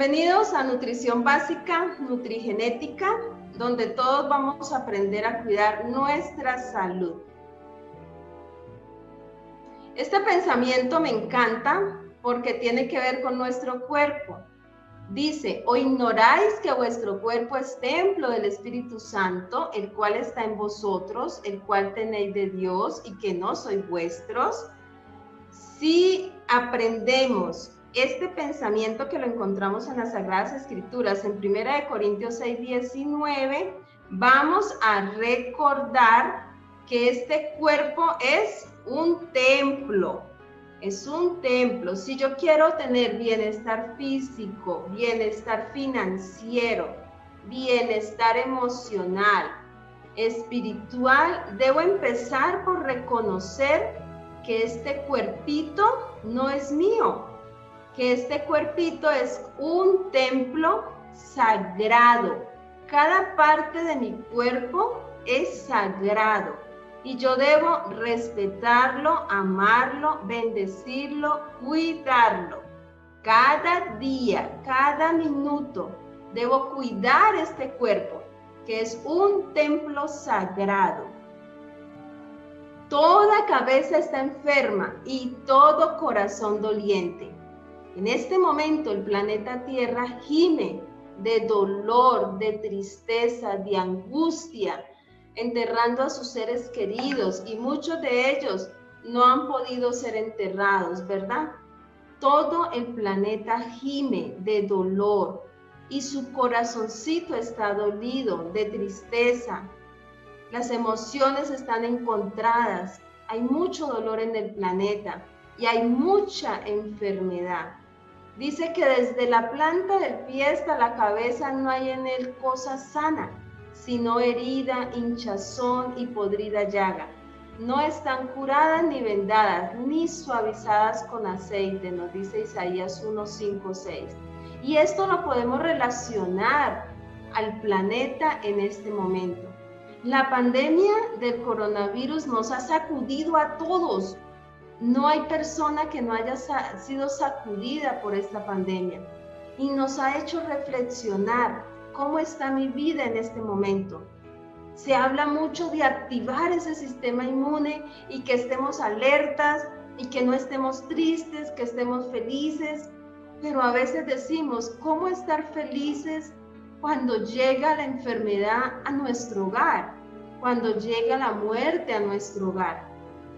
Bienvenidos a Nutrición Básica, Nutrigenética, donde todos vamos a aprender a cuidar nuestra salud. Este pensamiento me encanta porque tiene que ver con nuestro cuerpo. Dice, ¿o ignoráis que vuestro cuerpo es templo del Espíritu Santo, el cual está en vosotros, el cual tenéis de Dios y que no sois vuestros? Si aprendemos este pensamiento que lo encontramos en las Sagradas Escrituras, en 1 Corintios 6:19, vamos a recordar que este cuerpo es un templo. Es un templo. Si yo quiero tener bienestar físico, bienestar financiero, bienestar emocional, espiritual, debo empezar por reconocer que este cuerpito no es mío, que este cuerpito es un templo sagrado. Cada parte de mi cuerpo es sagrado y yo debo respetarlo, amarlo, bendecirlo, cuidarlo. Cada día, cada minuto, debo cuidar este cuerpo, que es un templo sagrado. Toda cabeza está enferma y todo corazón doliente. En este momento el planeta Tierra gime de dolor, de tristeza, de angustia, enterrando a sus seres queridos, y muchos de ellos no han podido ser enterrados, ¿verdad? Todo el planeta gime de dolor y su corazoncito está dolido de tristeza. Las emociones están encontradas, hay mucho dolor en el planeta y hay mucha enfermedad. Dice que desde la planta del pie hasta la cabeza no hay en él cosa sana, sino herida, hinchazón y podrida llaga. No están curadas ni vendadas, ni suavizadas con aceite, nos dice Isaías 1, 5, 6. Y esto lo podemos relacionar al planeta en este momento. La pandemia del coronavirus nos ha sacudido a todos. No hay persona que no haya sido sacudida por esta pandemia y nos ha hecho reflexionar cómo está mi vida en este momento. Se habla mucho de activar ese sistema inmune y que estemos alertas y que no estemos tristes, que estemos felices, pero a veces decimos, ¿cómo estar felices cuando llega la enfermedad a nuestro hogar, cuando llega la muerte a nuestro hogar?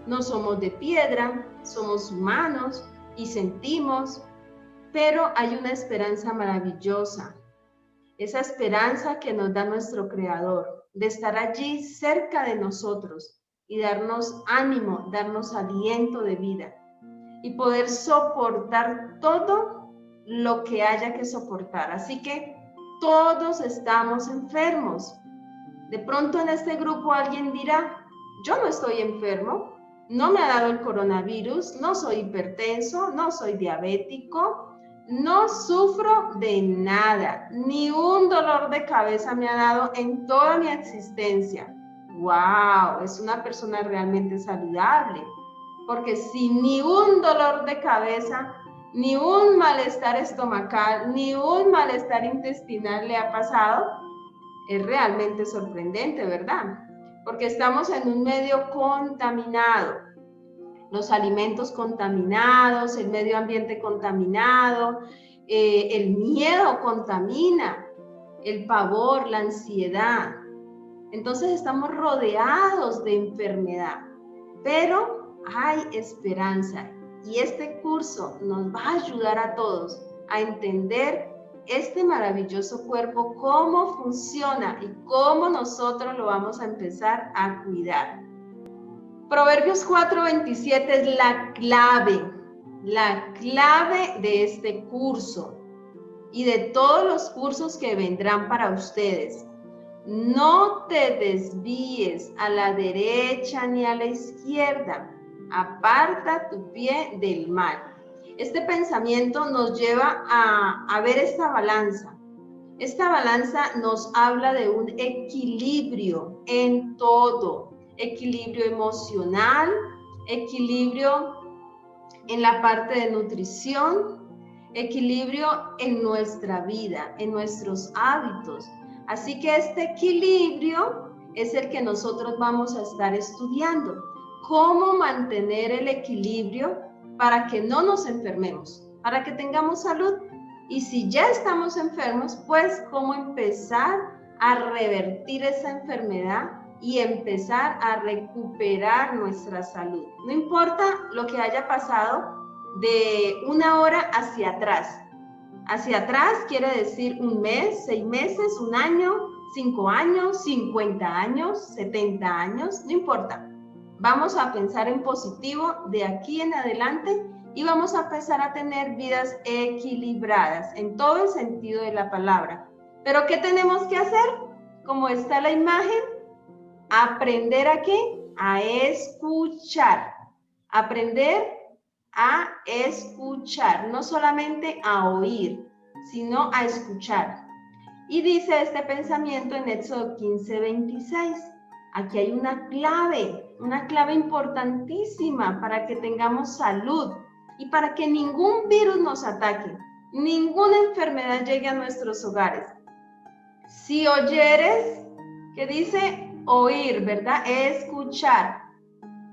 No somos de piedra, somos humanos y sentimos, pero hay una esperanza maravillosa, esa esperanza que nos da nuestro Creador, de estar allí cerca de nosotros y darnos ánimo, darnos aliento de vida y poder soportar todo lo que haya que soportar. Así que todos estamos enfermos. De pronto en este grupo alguien dirá, yo no estoy enfermo, no me ha dado el coronavirus, no soy hipertenso, no soy diabético, no sufro de nada, ni un dolor de cabeza me ha dado en toda mi existencia. ¡Wow! Es una persona realmente saludable, porque si ni un dolor de cabeza, ni un malestar estomacal, ni un malestar intestinal le ha pasado, es realmente sorprendente, ¿verdad? Porque estamos en un medio contaminado, los alimentos contaminados, el medio ambiente contaminado, el miedo contamina, el pavor, la ansiedad. Entonces estamos rodeados de enfermedad, pero hay esperanza y este curso nos va a ayudar a todos a entender este maravilloso cuerpo, cómo funciona y cómo nosotros lo vamos a empezar a cuidar. Proverbios 4:27 es la clave de este curso y de todos los cursos que vendrán para ustedes. No te desvíes a la derecha ni a la izquierda, aparta tu pie del mal. Este pensamiento nos lleva a ver esta balanza. Esta balanza nos habla de un equilibrio en todo, equilibrio emocional, equilibrio en la parte de nutrición, equilibrio en nuestra vida, en nuestros hábitos. Así que este equilibrio es el que nosotros vamos a estar estudiando. Cómo mantener el equilibrio para que no nos enfermemos, para que tengamos salud. Y si ya estamos enfermos, pues cómo empezar a revertir esa enfermedad y empezar a recuperar nuestra salud. No importa lo que haya pasado de una hora hacia atrás. Hacia atrás quiere decir un mes, 6 meses, un año, 5 años, 50 años, 70 años, no importa. Vamos a pensar en positivo de aquí en adelante y vamos a empezar a tener vidas equilibradas en todo el sentido de la palabra. ¿Pero qué tenemos que hacer? Como está la imagen, aprender a ¿qué? A escuchar. Aprender a escuchar, no solamente a oír, sino a escuchar. Y dice este pensamiento en Éxodo 15:26. Aquí hay una clave importantísima para que tengamos salud y para que ningún virus nos ataque, ninguna enfermedad llegue a nuestros hogares. Si oyeres, ¿qué dice? Oír, ¿verdad? Escuchar.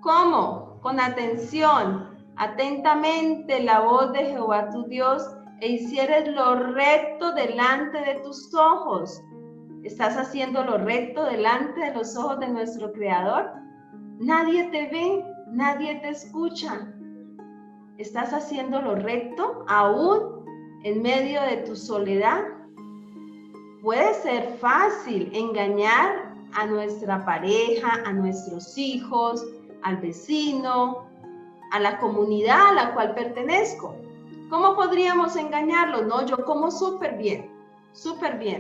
¿Cómo? Con atención, atentamente la voz de Jehová tu Dios e hicieres lo recto delante de tus ojos. ¿Estás haciendo lo recto delante de los ojos de nuestro Creador? Nadie te ve, nadie te escucha. ¿Estás haciendo lo recto aún en medio de tu soledad? Puede ser fácil engañar a nuestra pareja, a nuestros hijos, al vecino, a la comunidad a la cual pertenezco. ¿Cómo podríamos engañarlo? No, yo como súper bien,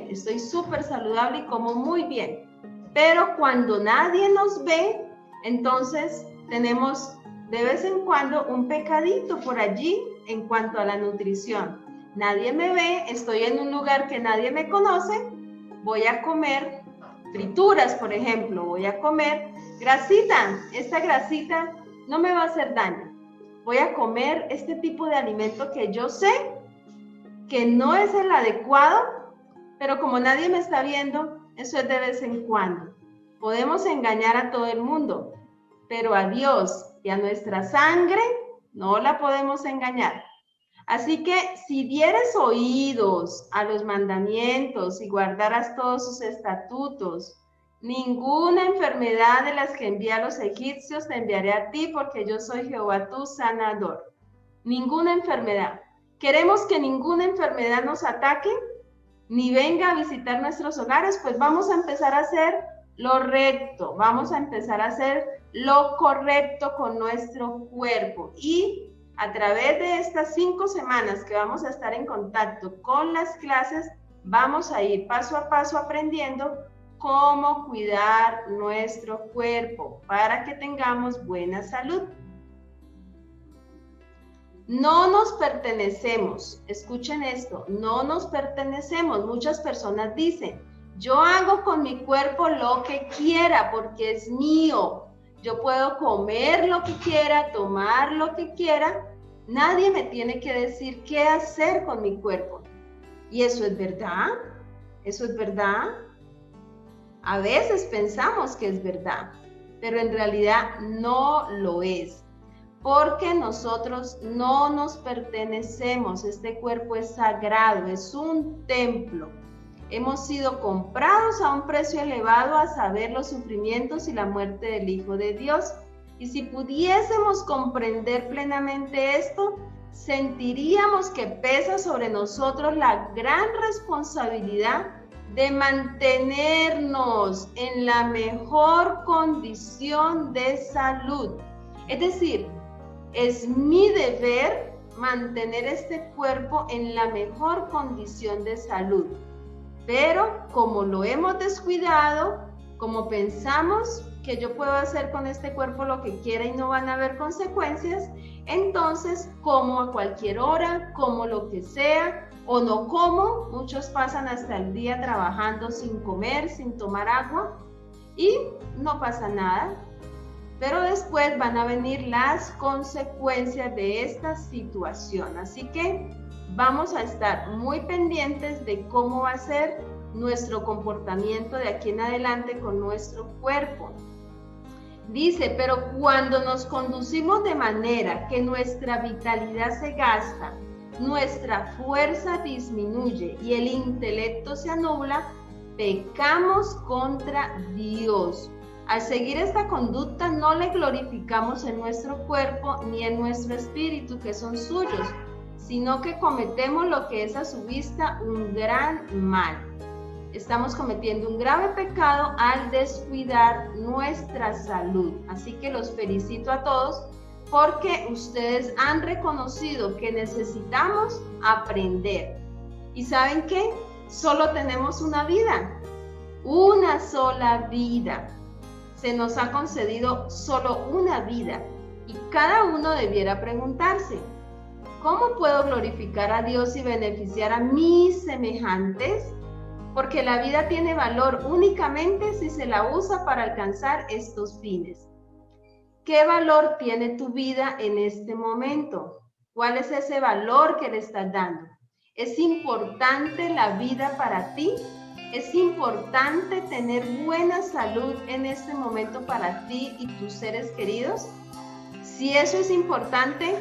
estoy súper saludable y como muy bien. Pero cuando nadie nos ve, entonces tenemos de vez en cuando un pecadito por allí en cuanto a la nutrición. Nadie me ve, estoy en un lugar que nadie me conoce, voy a comer frituras, por ejemplo, voy a comer grasita, esta grasita no me va a hacer daño. Voy a comer este tipo de alimento que yo sé que no es el adecuado, pero como nadie me está viendo, eso es de vez en cuando. Podemos engañar a todo el mundo, pero a Dios y a nuestra sangre no la podemos engañar. Así que si dieres oídos a los mandamientos y guardaras todos sus estatutos, ninguna enfermedad de las que envié a los egipcios te enviaré a ti, porque yo soy Jehová tu sanador. Ninguna enfermedad. ¿Queremos que ninguna enfermedad nos ataque? Ni venga a visitar nuestros hogares, pues vamos a empezar a hacer lo recto, vamos a empezar a hacer lo correcto con nuestro cuerpo. Y a través de estas 5 semanas que vamos a estar en contacto con las clases, vamos a ir paso a paso aprendiendo cómo cuidar nuestro cuerpo para que tengamos buena salud. No nos pertenecemos, escuchen esto, no nos pertenecemos. Muchas personas dicen, yo hago con mi cuerpo lo que quiera porque es mío. Yo puedo comer lo que quiera, tomar lo que quiera. Nadie me tiene que decir qué hacer con mi cuerpo. ¿Y eso es verdad? ¿Eso es verdad? A veces pensamos que es verdad, pero en realidad no lo es. Porque nosotros no nos pertenecemos, este cuerpo es sagrado, es un templo. Hemos sido comprados a un precio elevado, a saber, los sufrimientos y la muerte del Hijo de Dios. Y si pudiésemos comprender plenamente esto, sentiríamos que pesa sobre nosotros la gran responsabilidad de mantenernos en la mejor condición de salud. Es decir, es mi deber mantener este cuerpo en la mejor condición de salud. Pero como lo hemos descuidado, como pensamos que yo puedo hacer con este cuerpo lo que quiera y no van a haber consecuencias, entonces como a cualquier hora, como lo que sea, o no como. Muchos pasan hasta el día trabajando sin comer, sin tomar agua, y no pasa nada. Pero después van a venir las consecuencias de esta situación. Así que vamos a estar muy pendientes de cómo va a ser nuestro comportamiento de aquí en adelante con nuestro cuerpo. Dice, pero cuando nos conducimos de manera que nuestra vitalidad se gasta, nuestra fuerza disminuye y el intelecto se anula, pecamos contra Dios. Al seguir esta conducta no le glorificamos en nuestro cuerpo ni en nuestro espíritu, que son suyos, sino que cometemos lo que es a su vista un gran mal. Estamos cometiendo un grave pecado al descuidar nuestra salud. Así que los felicito a todos porque ustedes han reconocido que necesitamos aprender. ¿Y saben qué? Solo tenemos una vida, una sola vida. Se nos ha concedido solo una vida y cada uno debiera preguntarse, ¿cómo puedo glorificar a Dios y beneficiar a mis semejantes? Porque la vida tiene valor únicamente si se la usa para alcanzar estos fines. ¿Qué valor tiene tu vida en este momento? ¿Cuál es ese valor que le estás dando? ¿Es importante la vida para ti? ¿Es importante tener buena salud en este momento para ti y tus seres queridos? Si eso es importante,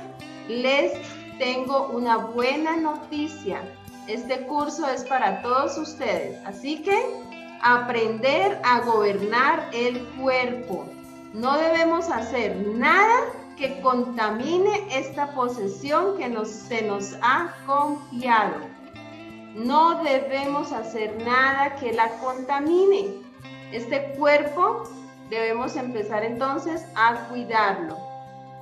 les tengo una buena noticia. Este curso es para todos ustedes, así que aprender a gobernar el cuerpo. No debemos hacer nada que contamine esta posesión que se nos ha confiado. No debemos hacer nada que la contamine. Este cuerpo debemos empezar entonces a cuidarlo.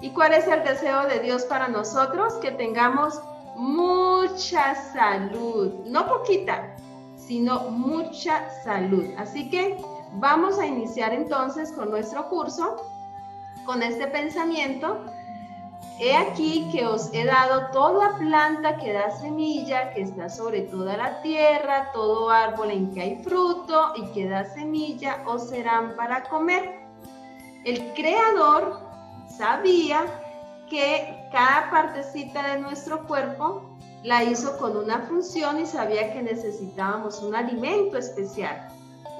¿Y cuál es el deseo de Dios para nosotros? Que tengamos mucha salud, no poquita, sino mucha salud. Así que vamos a iniciar entonces con nuestro curso, con este pensamiento. He aquí que os he dado toda planta que da semilla, que está sobre toda la tierra, todo árbol en que hay fruto y que da semilla, os serán para comer. El Creador sabía que cada partecita de nuestro cuerpo la hizo con una función y sabía que necesitábamos un alimento especial.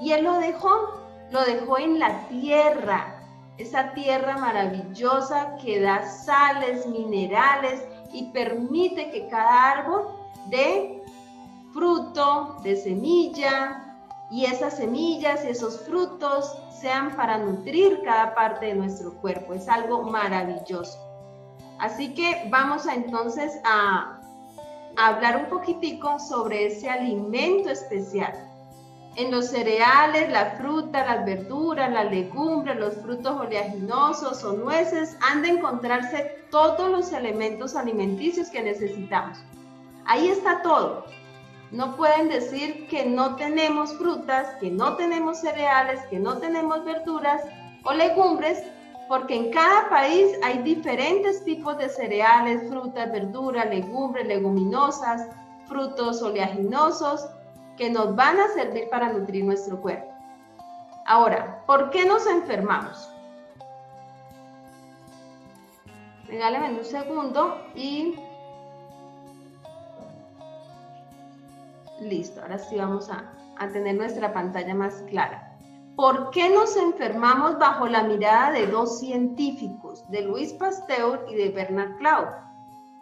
Y Él lo dejó en la tierra, esa tierra maravillosa que da sales, minerales y permite que cada árbol dé fruto, de semilla, y esas semillas y esos frutos sean para nutrir cada parte de nuestro cuerpo. Es algo maravilloso. Así que vamos entonces a hablar un poquitico sobre ese alimento especial. En los cereales, la fruta, las verduras, las legumbres, los frutos oleaginosos o nueces han de encontrarse todos los elementos alimenticios que necesitamos. Ahí está todo. No pueden decir que no tenemos frutas, que no tenemos cereales, que no tenemos verduras o legumbres, porque en cada país hay diferentes tipos de cereales, frutas, verduras, legumbres, leguminosas, frutos oleaginosos, que nos van a servir para nutrir nuestro cuerpo. Ahora, ¿por qué nos enfermamos? Regálenme un segundo y listo, ahora sí vamos a tener nuestra pantalla más clara. ¿Por qué nos enfermamos bajo la mirada de dos científicos, de Louis Pasteur y de Bernard Claude?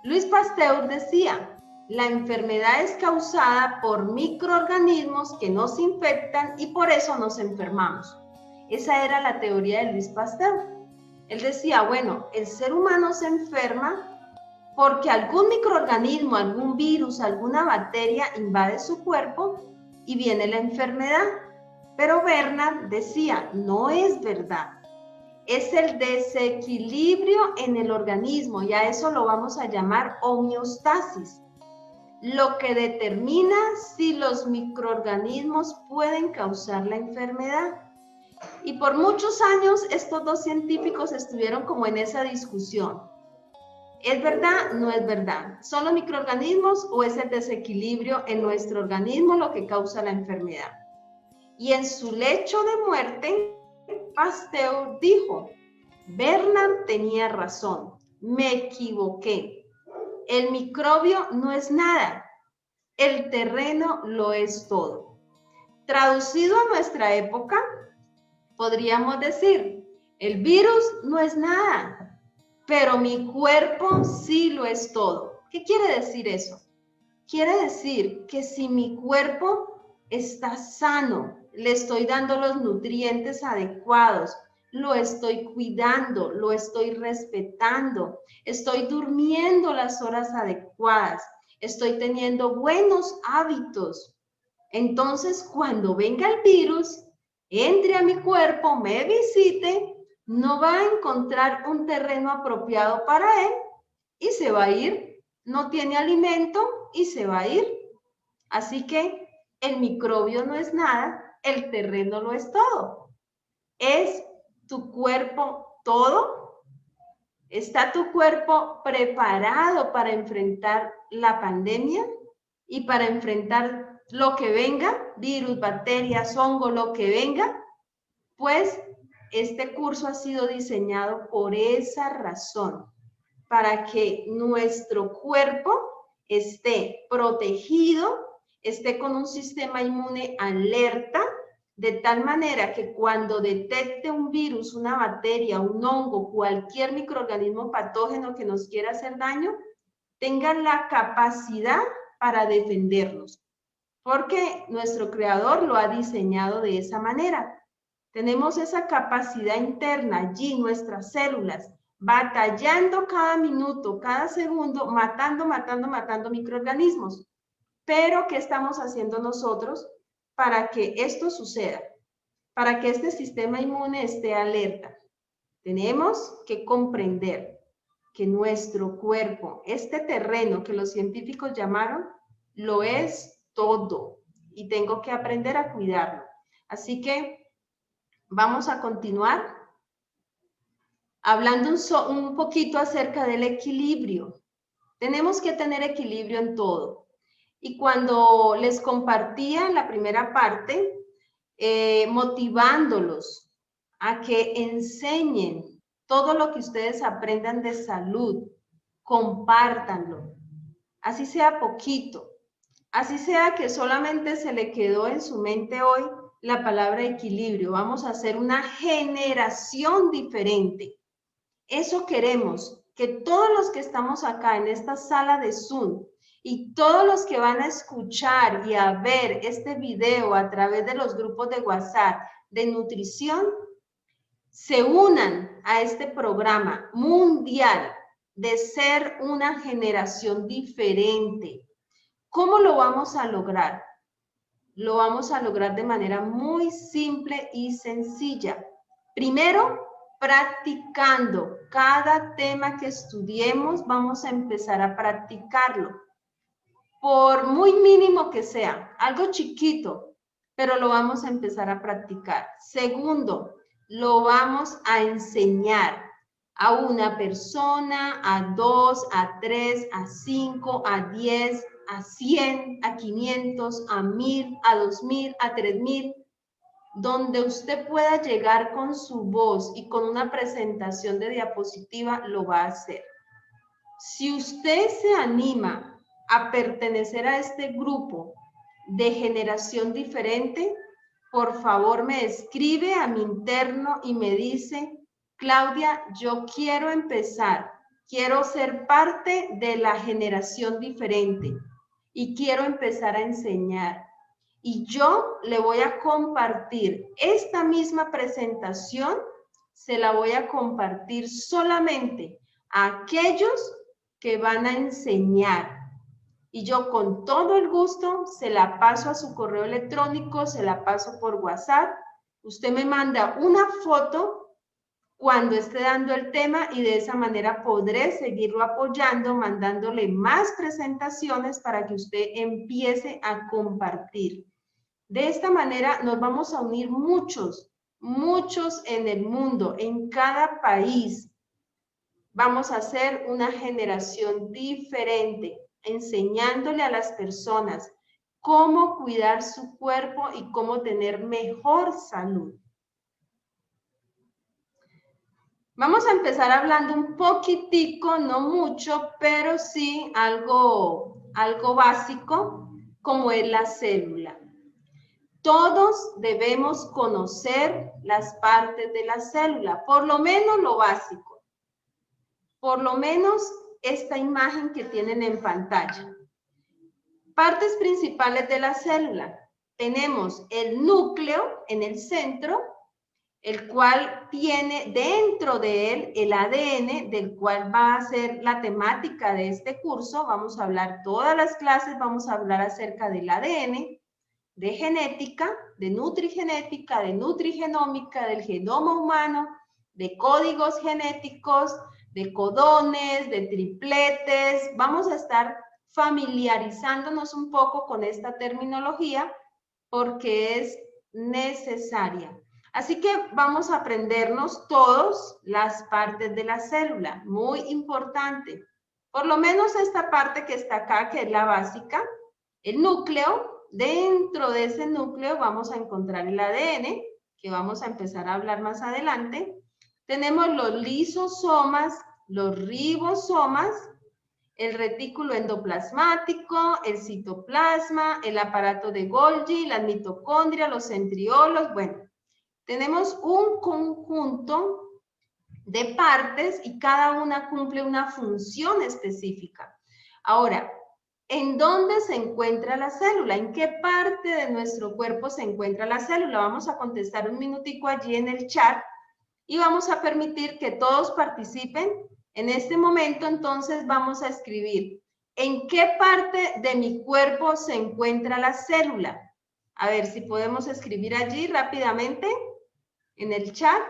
Louis Pasteur decía, la enfermedad es causada por microorganismos que nos infectan y por eso nos enfermamos. Esa era la teoría de Louis Pasteur. Él decía, bueno, el ser humano se enferma porque algún microorganismo, algún virus, alguna bacteria invade su cuerpo y viene la enfermedad. Pero Bernard decía, no es verdad. Es el desequilibrio en el organismo y a eso lo vamos a llamar homeostasis, lo que determina si los microorganismos pueden causar la enfermedad. Y por muchos años estos dos científicos estuvieron como en esa discusión. ¿Es verdad? No es verdad. ¿Son los microorganismos o es el desequilibrio en nuestro organismo lo que causa la enfermedad? Y en su lecho de muerte, Pasteur dijo, Bernard tenía razón, me equivoqué. el microbio no es nada, el terreno lo es todo. Traducido a nuestra época, podríamos decir, el virus no es nada, pero mi cuerpo sí lo es todo. ¿Qué quiere decir eso? Quiere decir que si mi cuerpo está sano, le estoy dando los nutrientes adecuados, lo estoy cuidando, lo estoy respetando, estoy durmiendo las horas adecuadas, estoy teniendo buenos hábitos. Entonces, cuando venga el virus, entre a mi cuerpo, me visite, no va a encontrar un terreno apropiado para él y se va a ir. No tiene alimento y se va a ir. Así que el microbio no es nada, el terreno lo es todo. ¿Es tu cuerpo todo? ¿Está tu cuerpo preparado para enfrentar la pandemia y para enfrentar lo que venga, virus, bacterias, hongo, lo que venga? Pues este curso ha sido diseñado por esa razón, para que nuestro cuerpo esté protegido, esté con un sistema inmune alerta, de tal manera que cuando detecte un virus, una bacteria, un hongo, cualquier microorganismo patógeno que nos quiera hacer daño, tenga la capacidad para defendernos, porque nuestro creador lo ha diseñado de esa manera. Tenemos esa capacidad interna allí, nuestras células, batallando cada minuto, cada segundo, matando microorganismos. Pero, ¿qué estamos haciendo nosotros para que esto suceda? Para que este sistema inmune esté alerta. Tenemos que comprender que nuestro cuerpo, este terreno que los científicos llamaron, lo es todo. Y tengo que aprender a cuidarlo. Así que vamos a continuar hablando un poquito acerca del equilibrio. Tenemos que tener equilibrio en todo. Y cuando les compartía la primera parte, motivándolos a que enseñen todo lo que ustedes aprendan de salud, compártanlo, así sea poquito, así sea que solamente se le quedó en su mente hoy la palabra equilibrio. Vamos a hacer una generación diferente. Eso queremos, que todos los que estamos acá en esta sala de Zoom y todos los que van a escuchar y a ver este video a través de los grupos de WhatsApp de nutrición, se unan a este programa mundial de ser una generación diferente. ¿Cómo lo vamos a lograr? Lo vamos a lograr de manera muy simple y sencilla. Primero, practicando. Cada tema que estudiemos, vamos a empezar a practicarlo. Por muy mínimo que sea, algo chiquito, pero lo vamos a empezar a practicar. Segundo, lo vamos a enseñar a una persona, a 2, a 3, a 5, a 10, a 100, a 500, a 1000, a 2000, a 3000, donde usted pueda llegar con su voz y con una presentación de diapositiva, lo va a hacer. Si usted se anima a pertenecer a este grupo de generación diferente, por favor me escribe a mi interno y me dice: Claudia, yo quiero empezar, quiero ser parte de la generación diferente y quiero empezar a enseñar. Y yo le voy a compartir esta misma presentación, se la voy a compartir solamente a aquellos que van a enseñar. Y yo con todo el gusto se la paso a su correo electrónico, se la paso por WhatsApp. Usted me manda una foto cuando esté dando el tema y de esa manera podré seguirlo apoyando, mandándole más presentaciones para que usted empiece a compartir. De esta manera nos vamos a unir muchos en el mundo, en cada país. Vamos a ser una generación diferente, enseñándole a las personas cómo cuidar su cuerpo y cómo tener mejor salud. Vamos a empezar hablando un poquitico, no mucho, pero sí algo básico, como es la célula. Todos debemos conocer las partes de la célula, por lo menos lo básico, por lo menos esta imagen que tienen en pantalla. Partes principales de la célula. Tenemos el núcleo en el centro, el cual tiene dentro de él el ADN, del cual va a ser la temática de este curso. Vamos a hablar todas las clases, vamos a hablar acerca del ADN, de genética, de nutrigenética, de nutrigenómica, del genoma humano, de códigos genéticos, de codones, de tripletes. Vamos a estar familiarizándonos un poco con esta terminología porque es necesaria. Así que vamos a aprendernos todos las partes de la célula, muy importante. Por lo menos esta parte que está acá, que es la básica, el núcleo. Dentro de ese núcleo vamos a encontrar el ADN, que vamos a empezar a hablar más adelante. Tenemos los lisosomas, los ribosomas, el retículo endoplasmático, el citoplasma, el aparato de Golgi, las mitocondrias, los centriolos. Bueno, tenemos un conjunto de partes y cada una cumple una función específica. Ahora, ¿en dónde se encuentra la célula? ¿En qué parte de nuestro cuerpo se encuentra la célula? Vamos a contestar un minutico allí en el chat y vamos a permitir que todos participen. En este momento, entonces, vamos a escribir ¿en qué parte de mi cuerpo se encuentra la célula? A ver si podemos escribir allí rápidamente en el chat.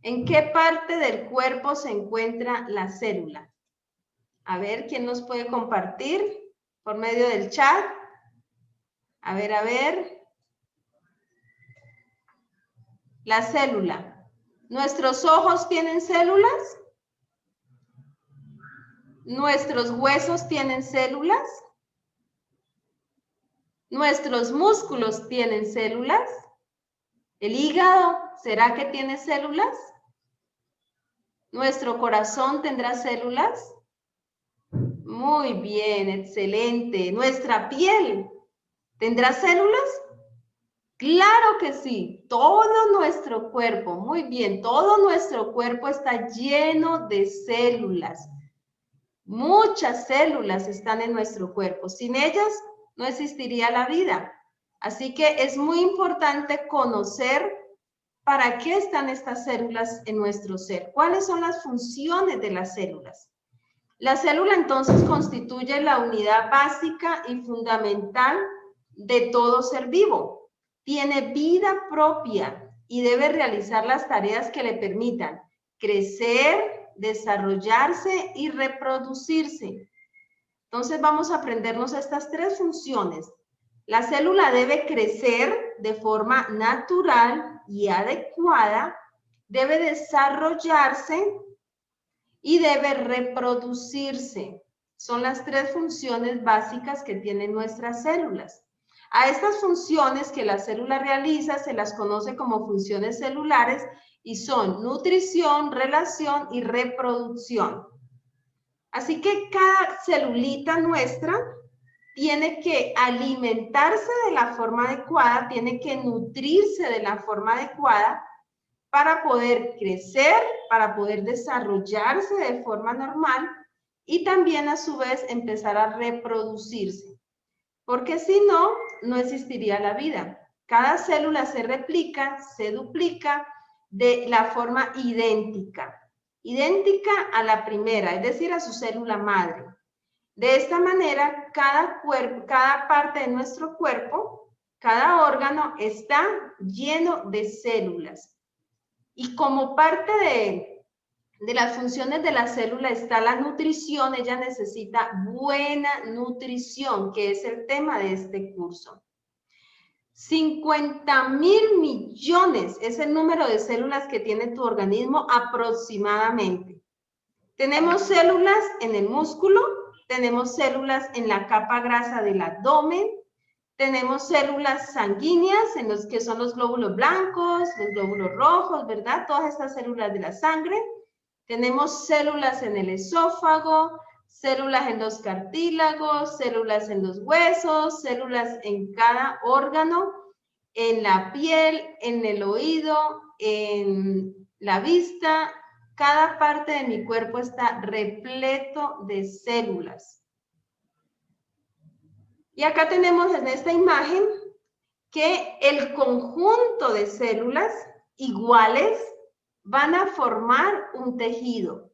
¿En qué parte del cuerpo se encuentra la célula? A ver, ¿quién nos puede compartir por medio del chat? A ver. La célula. ¿Nuestros ojos tienen células? ¿Nuestros huesos tienen células? ¿Nuestros músculos tienen células? ¿El hígado será que tiene células? ¿Nuestro corazón tendrá células? Muy bien, excelente. ¿Nuestra piel tendrá células? Claro que sí, todo nuestro cuerpo, muy bien, todo nuestro cuerpo está lleno de células. Muchas células están en nuestro cuerpo. Sin ellas no existiría la vida. Así que es muy importante conocer para qué están estas células en nuestro ser. ¿Cuáles son las funciones de las células? La célula entonces constituye la unidad básica y fundamental de todo ser vivo. Tiene vida propia y debe realizar las tareas que le permitan crecer, desarrollarse y reproducirse. Entonces vamos a aprendernos estas tres funciones. La célula debe crecer de forma natural y adecuada, debe desarrollarse y debe reproducirse. Son las tres funciones básicas que tienen nuestras células. A estas funciones que la célula realiza se las conoce como funciones celulares y son nutrición, relación y reproducción. Así que cada celulita nuestra tiene que alimentarse de la forma adecuada, tiene que nutrirse de la forma adecuada para poder crecer, para poder desarrollarse de forma normal y también a su vez empezar a reproducirse. Porque si no, no existiría la vida. Cada célula se replica, se duplica de la forma idéntica a la primera, es decir, a su célula madre. De esta manera, cada parte de nuestro cuerpo, cada órgano está lleno de células. Y como parte de las funciones de la célula está la nutrición, ella necesita buena nutrición, que es el tema de este curso. 50.000 millones es el número de células que tiene tu organismo aproximadamente. Tenemos células en el músculo, tenemos células en la capa grasa del abdomen, Tenemos células sanguíneas, en los que son los glóbulos blancos, los glóbulos rojos, ¿verdad? Todas estas células de la sangre. Tenemos células en el esófago, células en los cartílagos, células en los huesos, células en cada órgano, en la piel, en el oído, en la vista. Cada parte de mi cuerpo está repleto de células. Y acá tenemos en esta imagen que el conjunto de células iguales van a formar un tejido.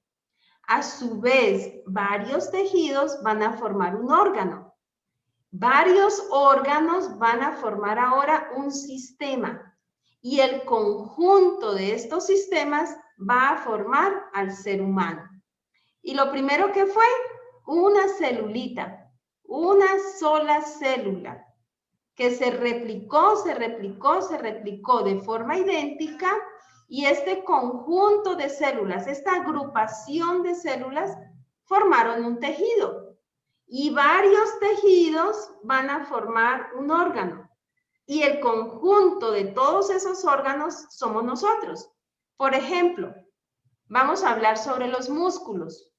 A su vez, varios tejidos van a formar un órgano. Varios órganos van a formar ahora un sistema. Y el conjunto de estos sistemas va a formar al ser humano. Y lo primero que fue, una celulita. Una sola célula que se replicó de forma idéntica, y este conjunto de células, esta agrupación de células, formaron un tejido. Y varios tejidos van a formar un órgano. Y el conjunto de todos esos órganos somos nosotros. Por ejemplo, vamos a hablar sobre los músculos.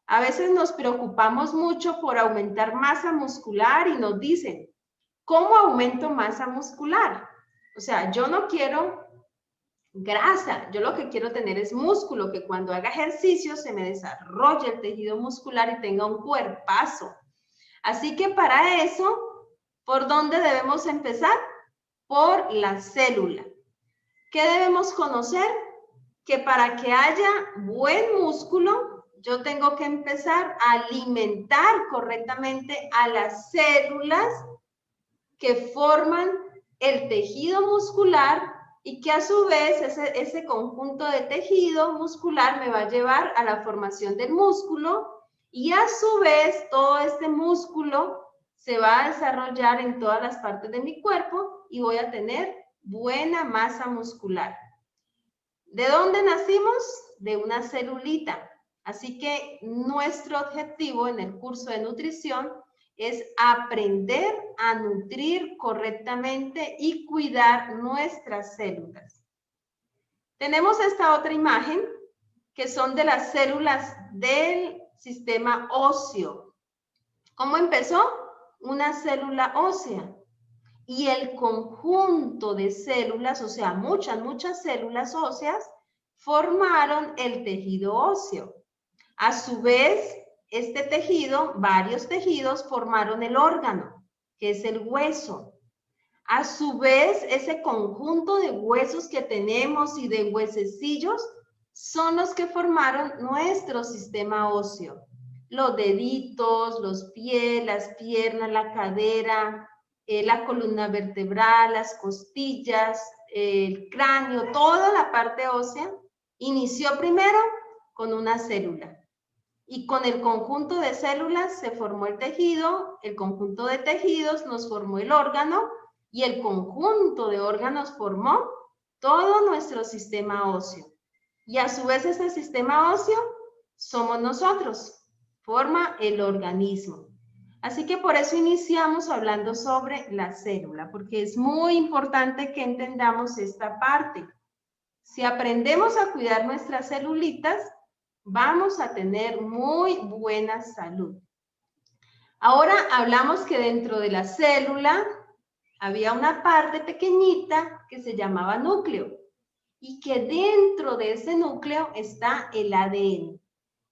A veces nos preocupamos mucho por aumentar masa muscular y nos dicen, ¿cómo aumento masa muscular? O sea, yo no quiero grasa, yo lo que quiero tener es músculo, que cuando haga ejercicio se me desarrolle el tejido muscular y tenga un cuerpazo. Así que para eso, ¿por dónde debemos empezar? Por la célula. ¿Qué debemos conocer? Que para que haya buen músculo, yo tengo que empezar a alimentar correctamente a las células que forman el tejido muscular, y que a su vez ese conjunto de tejido muscular me va a llevar a la formación del músculo, y a su vez todo este músculo se va a desarrollar en todas las partes de mi cuerpo y voy a tener buena masa muscular. ¿De dónde nacimos? De una celulita. Así que nuestro objetivo en el curso de nutrición es aprender a nutrir correctamente y cuidar nuestras células. Tenemos esta otra imagen que son de las células del sistema óseo. ¿Cómo empezó? Una célula ósea. Y el conjunto de células, o sea, muchas células óseas, formaron el tejido óseo. A su vez, este tejido, varios tejidos, formaron el órgano, que es el hueso. A su vez, ese conjunto de huesos que tenemos y de huesecillos son los que formaron nuestro sistema óseo. Los deditos, los pies, las piernas, la cadera, la columna vertebral, las costillas, el cráneo, toda la parte ósea inició primero con una célula. Y con el conjunto de células se formó el tejido, el conjunto de tejidos nos formó el órgano, y el conjunto de órganos formó todo nuestro sistema óseo. Y a su vez ese sistema óseo somos nosotros, forma el organismo. Así que por eso iniciamos hablando sobre la célula, porque es muy importante que entendamos esta parte. Si aprendemos a cuidar nuestras celulitas, vamos a tener muy buena salud. Ahora hablamos que dentro de la célula había una parte pequeñita que se llamaba núcleo, y que dentro de ese núcleo está el ADN.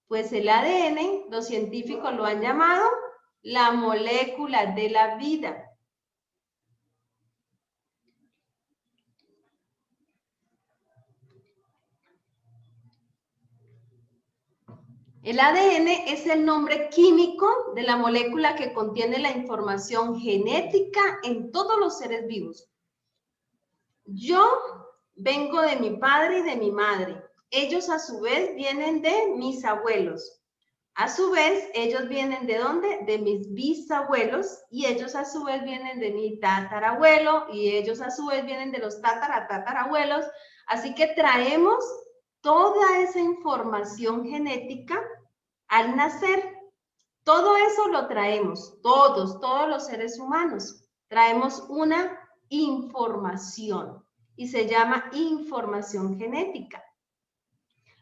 Pues el ADN, los científicos lo han llamado la molécula de la vida. El ADN es el nombre químico de la molécula que contiene la información genética en todos los seres vivos. Yo vengo de mi padre y de mi madre. Ellos a su vez vienen de mis abuelos. A su vez, ellos vienen ¿de dónde? De mis bisabuelos, y ellos a su vez vienen de mi tatarabuelo, y ellos a su vez vienen de los tatarabuelos. Así que traemos toda esa información genética al nacer. Todo eso lo traemos, todos los seres humanos. traemos una información y se llama información genética.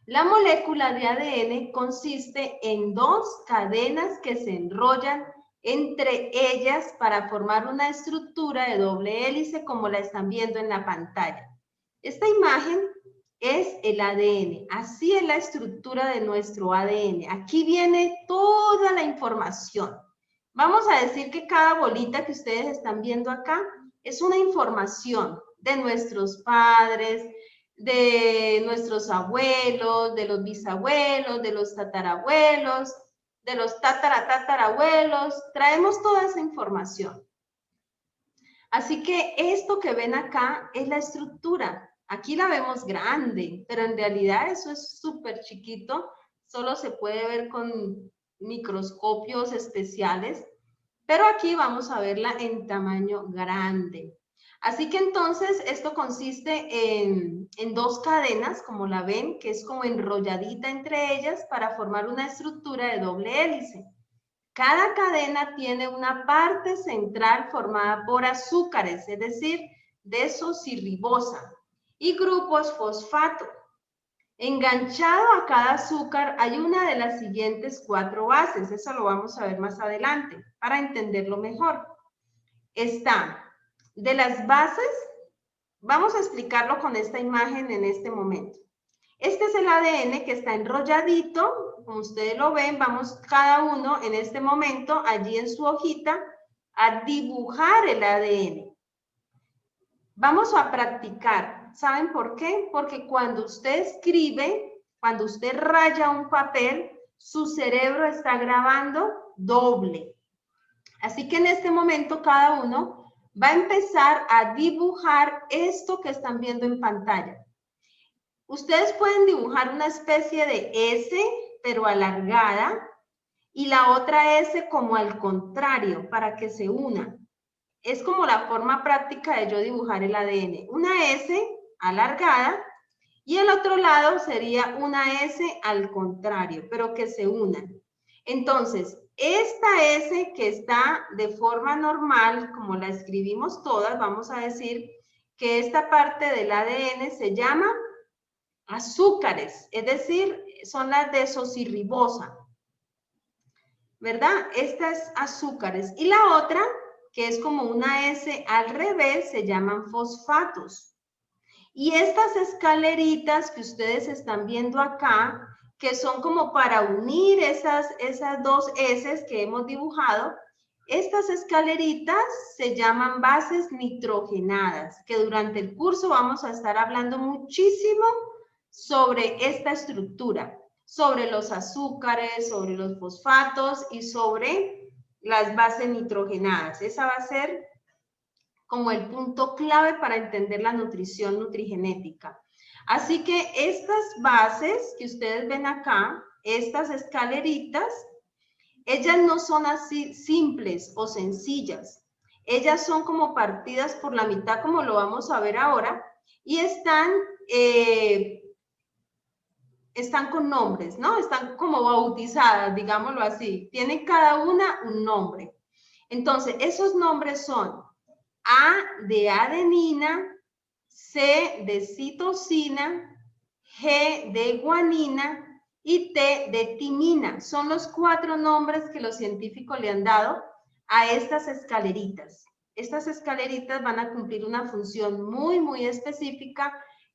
La molécula de ADN consiste en dos cadenas que se enrollan entre ellas para formar una estructura de doble hélice como la están viendo en la pantalla. Esta imagen es el ADN, así es la estructura de nuestro ADN. Aquí viene toda la información. Vamos a decir que cada bolita que ustedes están viendo acá es una información de nuestros padres, de nuestros abuelos, de los bisabuelos, de los tatarabuelos, de los tatarabuelos. Traemos toda esa información. Así que esto que ven acá es la estructura. Aquí la vemos grande, pero en realidad eso es súper chiquito. Solo se puede ver con microscopios especiales, pero aquí vamos a verla en tamaño grande. Así que entonces esto consiste en dos cadenas, como la ven, que es como enrolladita entre ellas para formar una estructura de doble hélice. Cada cadena tiene una parte central formada por azúcares, es decir, desoxirribosa, y grupos fosfato. Enganchado a cada azúcar hay una de las siguientes 4 bases, eso lo vamos a ver más adelante para entenderlo mejor. Está de las bases, vamos a explicarlo con esta imagen en este momento. Este es el ADN que está enrolladito, como ustedes lo ven, vamos cada uno en este momento allí en su hojita a dibujar el ADN. Vamos a practicar. ¿Saben por qué? Porque cuando usted escribe, cuando usted raya un papel, su cerebro está grabando doble. Así que en este momento cada uno va a empezar a dibujar esto que están viendo en pantalla. Ustedes pueden dibujar una especie de S, pero alargada, y la otra S como al contrario, para que se una. Es como la forma práctica de yo dibujar el ADN. Una S alargada y el otro lado sería una S al contrario, pero que se unan. Entonces, esta S que está de forma normal, como la escribimos todas, vamos a decir que esta parte del ADN se llama azúcares, es decir, son las desoxirribosa, ¿verdad? Esta es azúcares. Y la otra, que es como una S al revés, se llaman fosfatos. Y estas escaleritas que ustedes están viendo acá, que son como para unir esas dos S que hemos dibujado, estas escaleritas se llaman bases nitrogenadas, que durante el curso vamos a estar hablando muchísimo sobre esta estructura, sobre los azúcares, sobre los fosfatos y sobre las bases nitrogenadas. Esa va a ser como el punto clave para entender la nutrición nutrigenética. Así que estas bases que ustedes ven acá, estas escaleritas, ellas no son así simples o sencillas. Ellas son como partidas por la mitad, como lo vamos a ver ahora, y están con nombres, ¿no? Están como bautizadas, digámoslo así. Tienen cada una un nombre. Entonces, esos nombres son A de adenina, C de citosina, G de guanina y T de timina. Son los 4 nombres que los científicos le han dado a estas escaleritas. Estas escaleritas van a cumplir una función muy, muy específica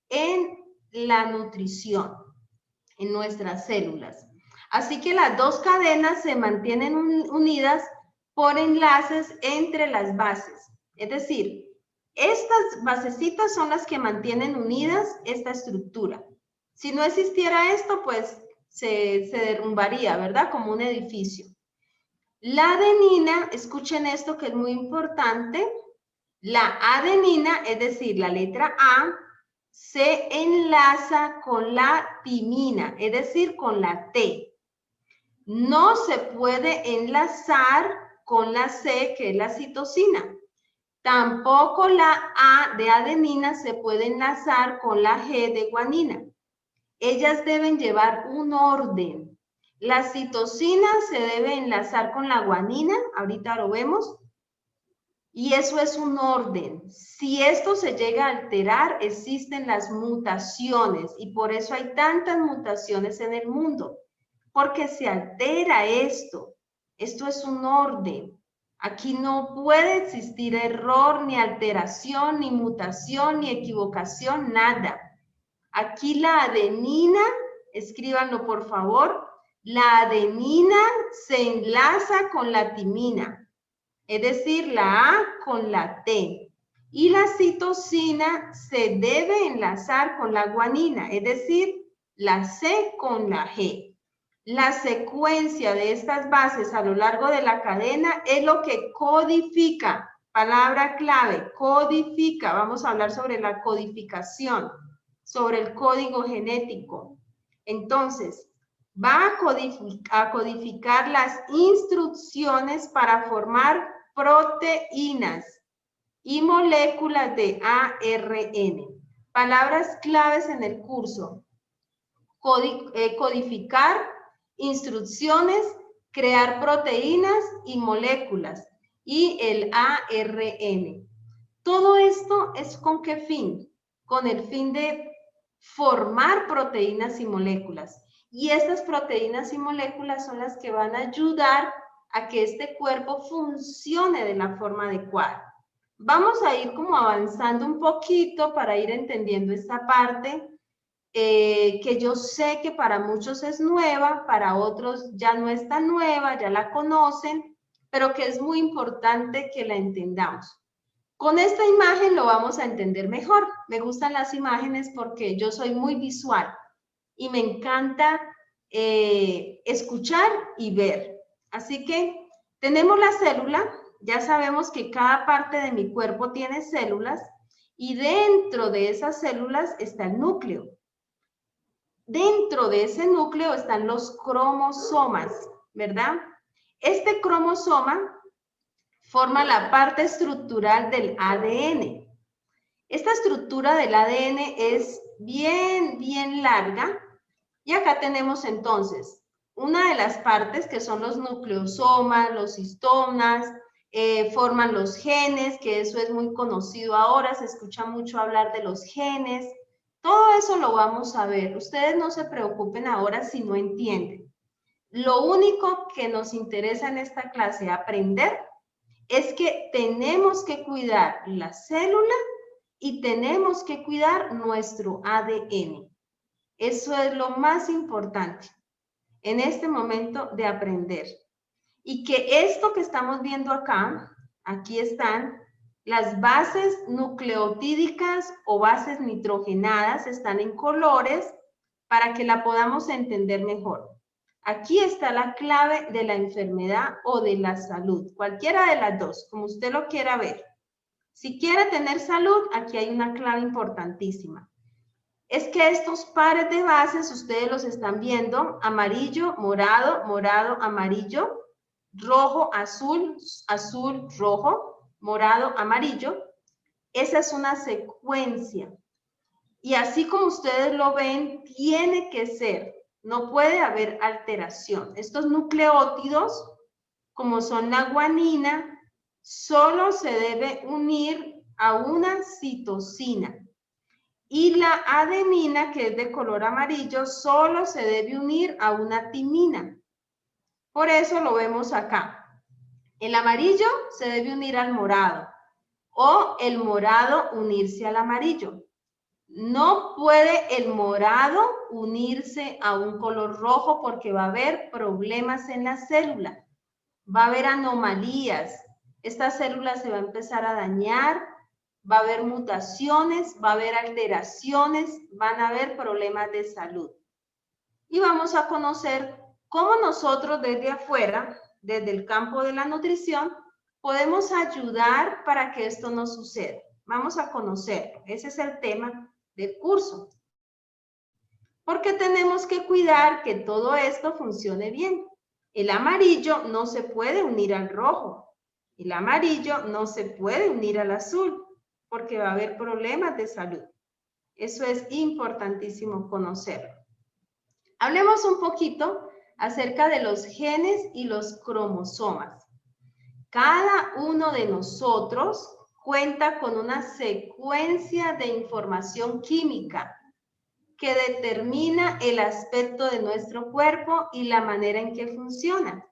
en la nutrición, en nuestras células. Así que las dos cadenas se mantienen unidas por enlaces entre las bases. Es decir, estas basecitas son las que mantienen unidas esta estructura. Si no existiera esto, pues se derrumbaría, ¿verdad? Como un edificio. La adenina, escuchen esto que es muy importante, la adenina, es decir, la letra A, se enlaza con la timina, es decir, con la T. No se puede enlazar con la C, que es la citosina. Tampoco la A de adenina se puede enlazar con la G de guanina. Ellas deben llevar un orden. La citosina se debe enlazar con la guanina, ahorita lo vemos, Y eso es un orden. Si esto se llega a alterar, existen las mutaciones y por eso hay tantas mutaciones en el mundo, porque se altera esto. Esto es un orden. Aquí no puede existir error, ni alteración, ni mutación, ni equivocación, nada. Aquí la adenina, escríbanlo por favor, la adenina se enlaza con la timina, es decir, la A con la T. Y la citosina se debe enlazar con la guanina, es decir, la C con la G. La secuencia de estas bases a lo largo de la cadena es lo que codifica, palabra clave, codifica. Vamos a hablar sobre la codificación, sobre el código genético. Entonces, va a codificar las instrucciones para formar proteínas y moléculas de ARN. Palabras claves en el curso. Codificar, instrucciones, crear proteínas y moléculas y el ARN. Todo esto es ¿con qué fin? Con el fin de formar proteínas y moléculas. Y estas proteínas y moléculas son las que van a ayudar a que este cuerpo funcione de la forma adecuada. Vamos a ir como avanzando un poquito para ir entendiendo esta parte que yo sé que para muchos es nueva, para otros ya no es tan nueva, ya la conocen, pero que es muy importante que la entendamos. Con esta imagen lo vamos a entender mejor. Me gustan las imágenes porque yo soy muy visual y me encanta escuchar y ver. Así que tenemos la célula, ya sabemos que cada parte de mi cuerpo tiene células y dentro de esas células está el núcleo. Dentro de ese núcleo están los cromosomas, ¿verdad? Este cromosoma forma la parte estructural del ADN. Esta estructura del ADN es bien larga y acá tenemos entonces una de las partes que son los nucleosomas, los histonas, forman los genes, que eso es muy conocido ahora, se escucha mucho hablar de los genes. Todo eso lo vamos a ver. Ustedes no se preocupen ahora si no entienden. Lo único que nos interesa en esta clase aprender es que tenemos que cuidar la célula y tenemos que cuidar nuestro ADN. Eso es lo más importante en este momento de aprender. Y que esto que estamos viendo acá, aquí están las bases nucleotídicas o bases nitrogenadas, están en colores para que la podamos entender mejor. Aquí está la clave de la enfermedad o de la salud, cualquiera de las dos, como usted lo quiera ver. Si quiere tener salud, aquí hay una clave importantísima. Es que estos pares de bases, ustedes los están viendo, amarillo, morado, morado, amarillo, rojo, azul, azul, rojo, morado, amarillo. Esa es una secuencia. Y así como ustedes lo ven, tiene que ser. No puede haber alteración. Estos nucleótidos, como son la guanina, solo se debe unir a una citosina. Y la adenina, que es de color amarillo, solo se debe unir a una timina. Por eso lo vemos acá. El amarillo se debe unir al morado o el morado unirse al amarillo. No puede el morado unirse a un color rojo porque va a haber problemas en la célula. Va a haber anomalías. Esta célula se va a empezar a dañar, va a haber mutaciones, va a haber alteraciones, van a haber problemas de salud. Y vamos a conocer cómo nosotros desde afuera, desde el campo de la nutrición, podemos ayudar para que esto no suceda. Vamos a conocerlo. Ese es el tema del curso. Porque tenemos que cuidar que todo esto funcione bien. El amarillo no se puede unir al rojo. El amarillo no se puede unir al azul, porque va a haber problemas de salud. Eso es importantísimo conocerlo. Hablemos un poquito acerca de los genes y los cromosomas. Cada uno de nosotros cuenta con una secuencia de información química que determina el aspecto de nuestro cuerpo y la manera en que funciona.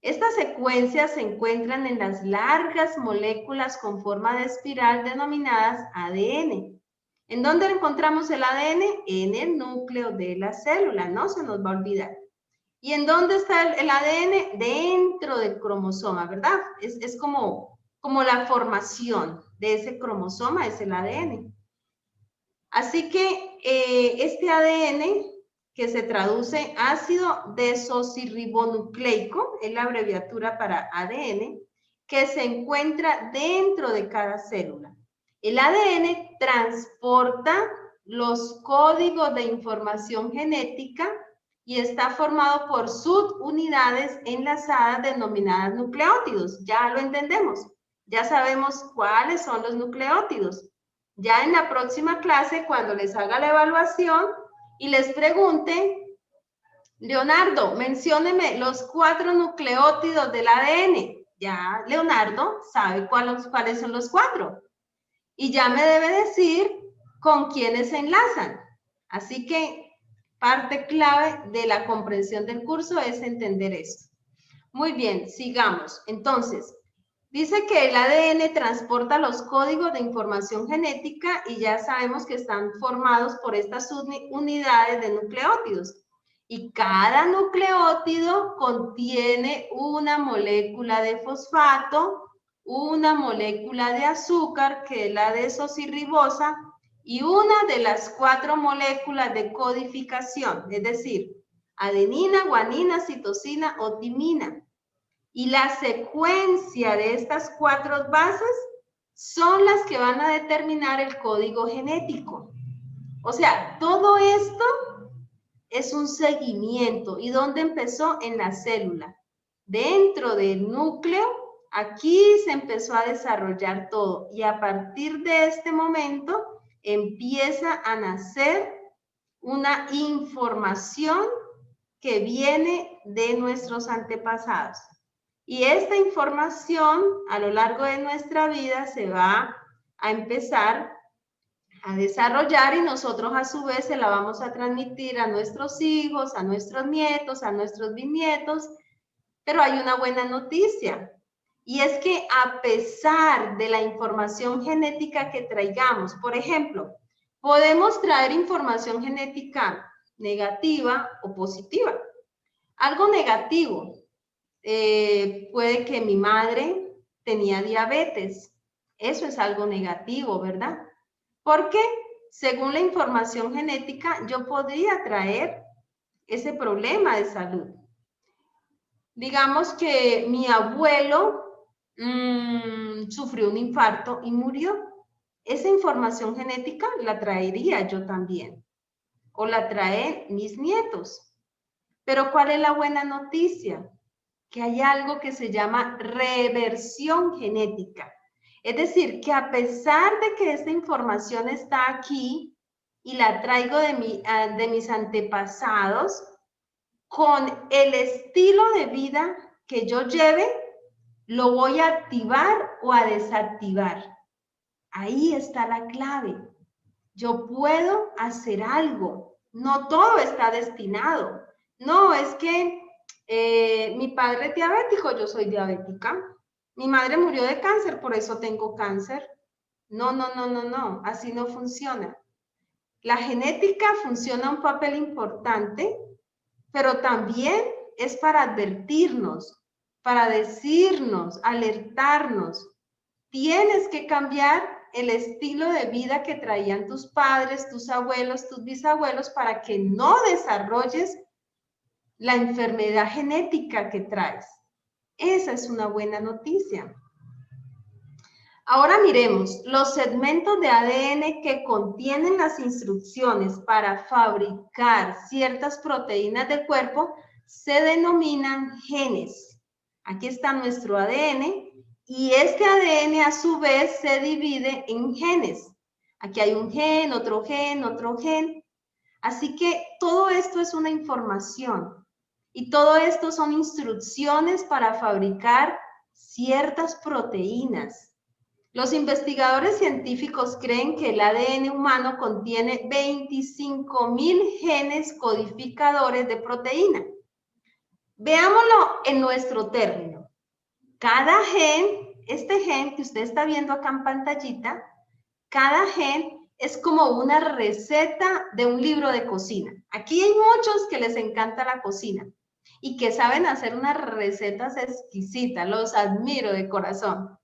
Estas secuencias se encuentran en las largas moléculas con forma de espiral denominadas ADN. ¿En dónde encontramos el ADN? En el núcleo de la célula, no se nos va a olvidar. ¿Y en dónde está el ADN? Dentro del cromosoma, ¿verdad? Es como la formación de ese cromosoma, es el ADN. Así que este ADN, que se traduce ácido desoxirribonucleico, es la abreviatura para ADN, que se encuentra dentro de cada célula. El ADN transporta los códigos de información genética y está formado por subunidades enlazadas denominadas nucleótidos. Ya lo entendemos, ya sabemos cuáles son los nucleótidos. Ya en la próxima clase, cuando les haga la evaluación y les pregunte, Leonardo, mencióneme los 4 nucleótidos del ADN. Ya Leonardo sabe cuáles son los 4. Y ya me debe decir con quiénes se enlazan. Así que parte clave de la comprensión del curso es entender esto. Muy bien, sigamos. Entonces, dice que el ADN transporta los códigos de información genética y ya sabemos que están formados por estas unidades de nucleótidos. Y cada nucleótido contiene una molécula de fosfato, una molécula de azúcar, que es la desoxirribosa, y una de las 4 moléculas de codificación, es decir, adenina, guanina, citosina o timina. Y la secuencia de estas 4 bases son las que van a determinar el código genético. O sea, todo esto es un seguimiento. ¿Y dónde empezó? En la célula. Dentro del núcleo, aquí se empezó a desarrollar todo. Y a partir de este momento empieza a nacer una información que viene de nuestros antepasados. Y esta información a lo largo de nuestra vida se va a empezar a desarrollar y nosotros a su vez se la vamos a transmitir a nuestros hijos, a nuestros nietos, a nuestros bisnietos. Pero hay una buena noticia y es que a pesar de la información genética que traigamos, por ejemplo, podemos traer información genética negativa o positiva. Algo negativo. Puede que mi madre tenía diabetes. Eso es algo negativo, ¿verdad? Porque según la información genética, yo podría traer ese problema de salud. Digamos que mi abuelo sufrió un infarto y murió. Esa información genética la traería yo también. O la traen mis nietos. Pero ¿cuál es la buena noticia? Que hay algo que se llama reversión genética. Es decir, que a pesar de que esta información está aquí y la traigo de mis antepasados, con el estilo de vida que yo lleve, lo voy a activar o a desactivar. Ahí está la clave. Yo puedo hacer algo. No todo está destinado. No, es que mi padre es diabético, yo soy diabética. Mi madre murió de cáncer, por eso tengo cáncer. No, no, no, no, no. Así no funciona. La genética funciona un papel importante, pero también es para advertirnos, para decirnos, alertarnos. Tienes que cambiar el estilo de vida que traían tus padres, tus abuelos, tus bisabuelos, para que no desarrolles la enfermedad genética que traes. Esa es una buena noticia. Ahora miremos, los segmentos de ADN que contienen las instrucciones para fabricar ciertas proteínas del cuerpo se denominan genes. Aquí está nuestro ADN y este ADN a su vez se divide en genes. Aquí hay un gen, otro gen, otro gen. Así que todo esto es una información y todo esto son instrucciones para fabricar ciertas proteínas. Los investigadores científicos creen que el ADN humano contiene 25.000 genes codificadores de proteína. Veámoslo en nuestro término. Cada gen, este gen que usted está viendo acá en pantallita, cada gen es como una receta de un libro de cocina. Aquí hay muchos que les encanta la cocina y que saben hacer unas recetas exquisitas, los admiro de corazón.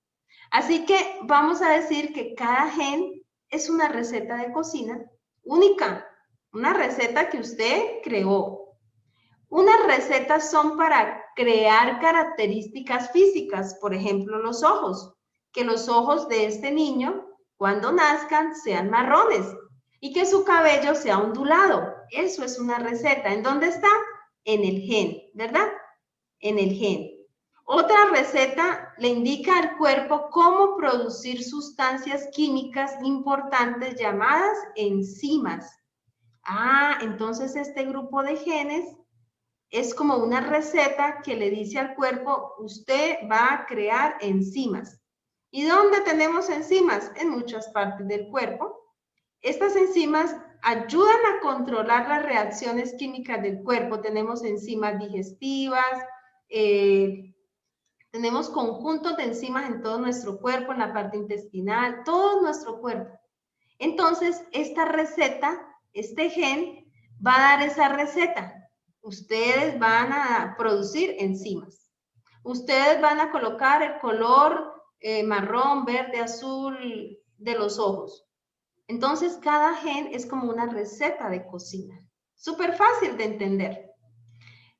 Así que vamos a decir que cada gen es una receta de cocina única, una receta que usted creó. Unas recetas son para crear características físicas, por ejemplo, los ojos, que los ojos de este niño, cuando nazcan, sean marrones y que su cabello sea ondulado. Eso es una receta. ¿En dónde está? En el gen, ¿verdad? En el gen. Otra receta le indica al cuerpo cómo producir sustancias químicas importantes llamadas enzimas. Entonces este grupo de genes es como una receta que le dice al cuerpo, usted va a crear enzimas. ¿Y dónde tenemos enzimas? En muchas partes del cuerpo. Estas enzimas ayudan a controlar las reacciones químicas del cuerpo. Tenemos enzimas digestivas, tenemos conjuntos de enzimas en todo nuestro cuerpo, en la parte intestinal, todo nuestro cuerpo. Entonces, esta receta, este gen, va a dar esa receta. Ustedes van a producir enzimas. Ustedes van a colocar el color marrón, verde, azul de los ojos. Entonces, cada gen es como una receta de cocina. Súper fácil de entender.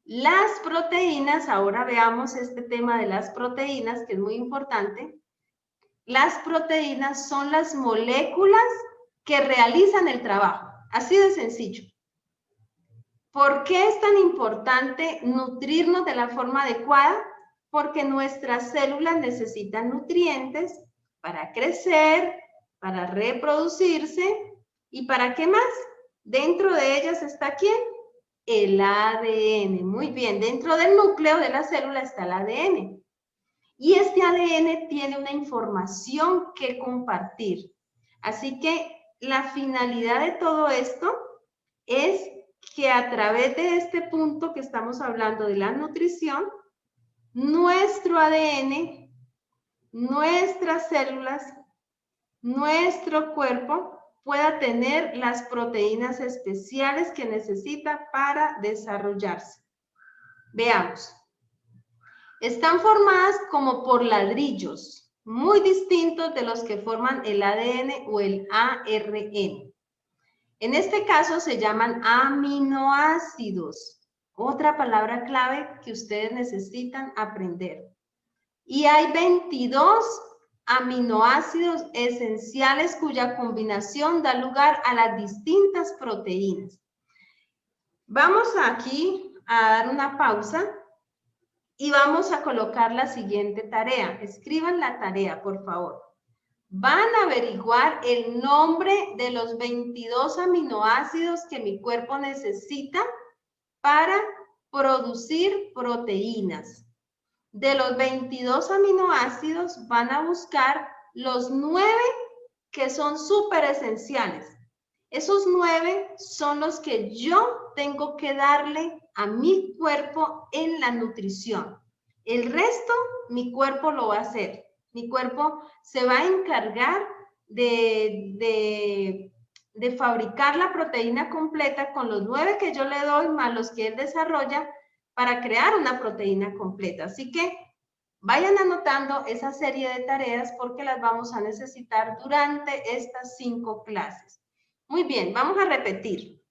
Las proteínas, ahora veamos este tema de las proteínas, que es muy importante. Las proteínas son las moléculas que realizan el trabajo. Así de sencillo. ¿Por qué es tan importante nutrirnos de la forma adecuada? Porque nuestras células necesitan nutrientes para crecer, para reproducirse y ¿para qué más? Dentro de ellas está ¿quién? El ADN. Muy bien, dentro del núcleo de la célula está el ADN. Y este ADN tiene una información que compartir. Así que la finalidad de todo esto es que a través de este punto que estamos hablando de la nutrición, nuestro ADN, nuestras células, nuestro cuerpo pueda tener las proteínas especiales que necesita para desarrollarse. Veamos. Están formadas como por ladrillos, muy distintos de los que forman el ADN o el ARN. En este caso se llaman aminoácidos. Otra palabra clave que ustedes necesitan aprender. Y hay 22 aminoácidos esenciales cuya combinación da lugar a las distintas proteínas. Vamos aquí a dar una pausa y vamos a colocar la siguiente tarea. Escriban la tarea, por favor. Van a averiguar el nombre de los 22 aminoácidos que mi cuerpo necesita para producir proteínas. De los 22 aminoácidos van a buscar los 9 que son súper esenciales. Esos 9 son los que yo tengo que darle a mi cuerpo en la nutrición. El resto, mi cuerpo lo va a hacer. Mi cuerpo se va a encargar de fabricar la proteína completa con los 9 que yo le doy más los que él desarrolla para crear una proteína completa. Así que vayan anotando esa serie de tareas porque las vamos a necesitar durante estas 5 clases. Muy bien, vamos a repetir.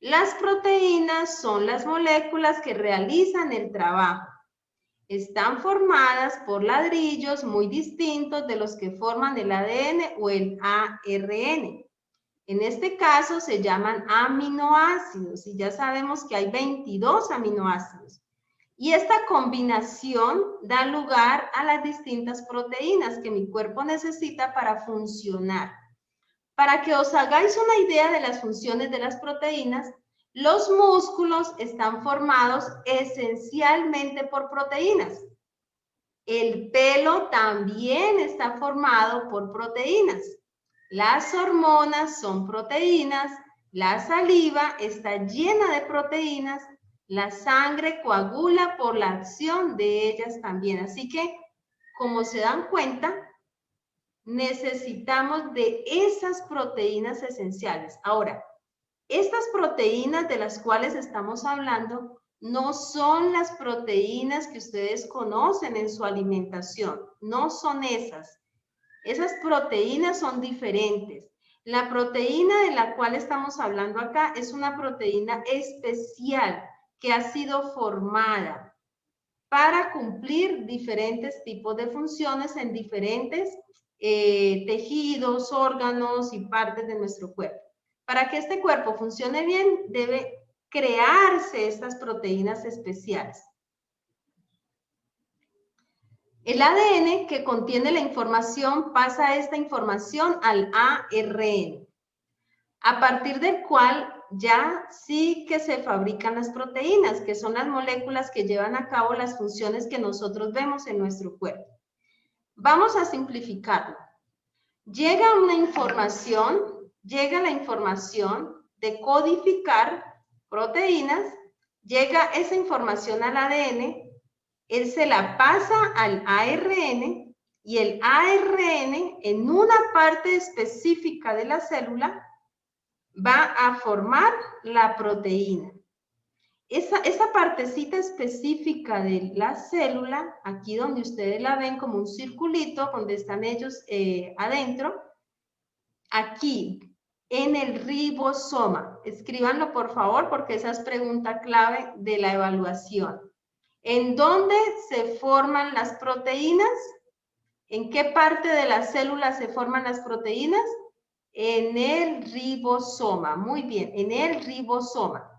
Las proteínas son las moléculas que realizan el trabajo. Están formadas por ladrillos muy distintos de los que forman el ADN o el ARN. En este caso se llaman aminoácidos y ya sabemos que hay 22 aminoácidos. Y esta combinación da lugar a las distintas proteínas que mi cuerpo necesita para funcionar. Para que os hagáis una idea de las funciones de las proteínas, los músculos están formados esencialmente por proteínas. El pelo también está formado por proteínas. Las hormonas son proteínas, la saliva está llena de proteínas, la sangre coagula por la acción de ellas también. Así que, como se dan cuenta, necesitamos de esas proteínas esenciales. Ahora, estas proteínas de las cuales estamos hablando no son las proteínas que ustedes conocen en su alimentación, no son esas. Esas proteínas son diferentes. La proteína de la cual estamos hablando acá es una proteína especial que ha sido formada para cumplir diferentes tipos de funciones en diferentes tejidos, órganos y partes de nuestro cuerpo. Para que este cuerpo funcione bien, debe crearse estas proteínas especiales. El ADN que contiene la información pasa esta información al ARN, a partir del cual ya sí que se fabrican las proteínas, que son las moléculas que llevan a cabo las funciones que nosotros vemos en nuestro cuerpo. Vamos a simplificarlo. Llega la información de codificar proteínas, llega esa información al ADN, él se la pasa al ARN y el ARN en una parte específica de la célula va a formar la proteína. Esa partecita específica de la célula, aquí donde ustedes la ven como un circulito, donde están ellos adentro, aquí en el ribosoma. Escríbanlo por favor porque esa es pregunta clave de la evaluación. ¿En dónde se forman las proteínas? ¿En qué parte de la célula se forman las proteínas? En el ribosoma. Muy bien, en el ribosoma.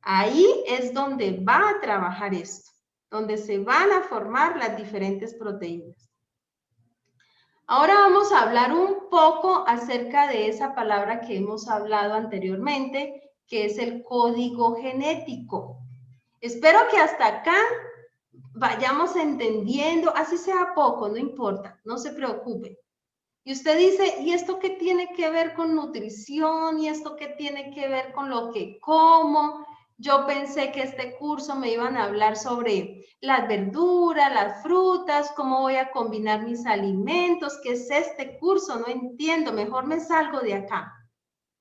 Ahí es donde va a trabajar esto, donde se van a formar las diferentes proteínas. Ahora vamos a hablar un poco acerca de esa palabra que hemos hablado anteriormente, que es el código genético. Espero que hasta acá vayamos entendiendo, así sea poco, no importa, no se preocupe. Y usted dice, ¿y esto qué tiene que ver con nutrición? ¿Y esto qué tiene que ver con lo que como? Yo pensé que este curso me iban a hablar sobre las verduras, las frutas, cómo voy a combinar mis alimentos. ¿Qué es este curso? No entiendo, mejor me salgo de acá.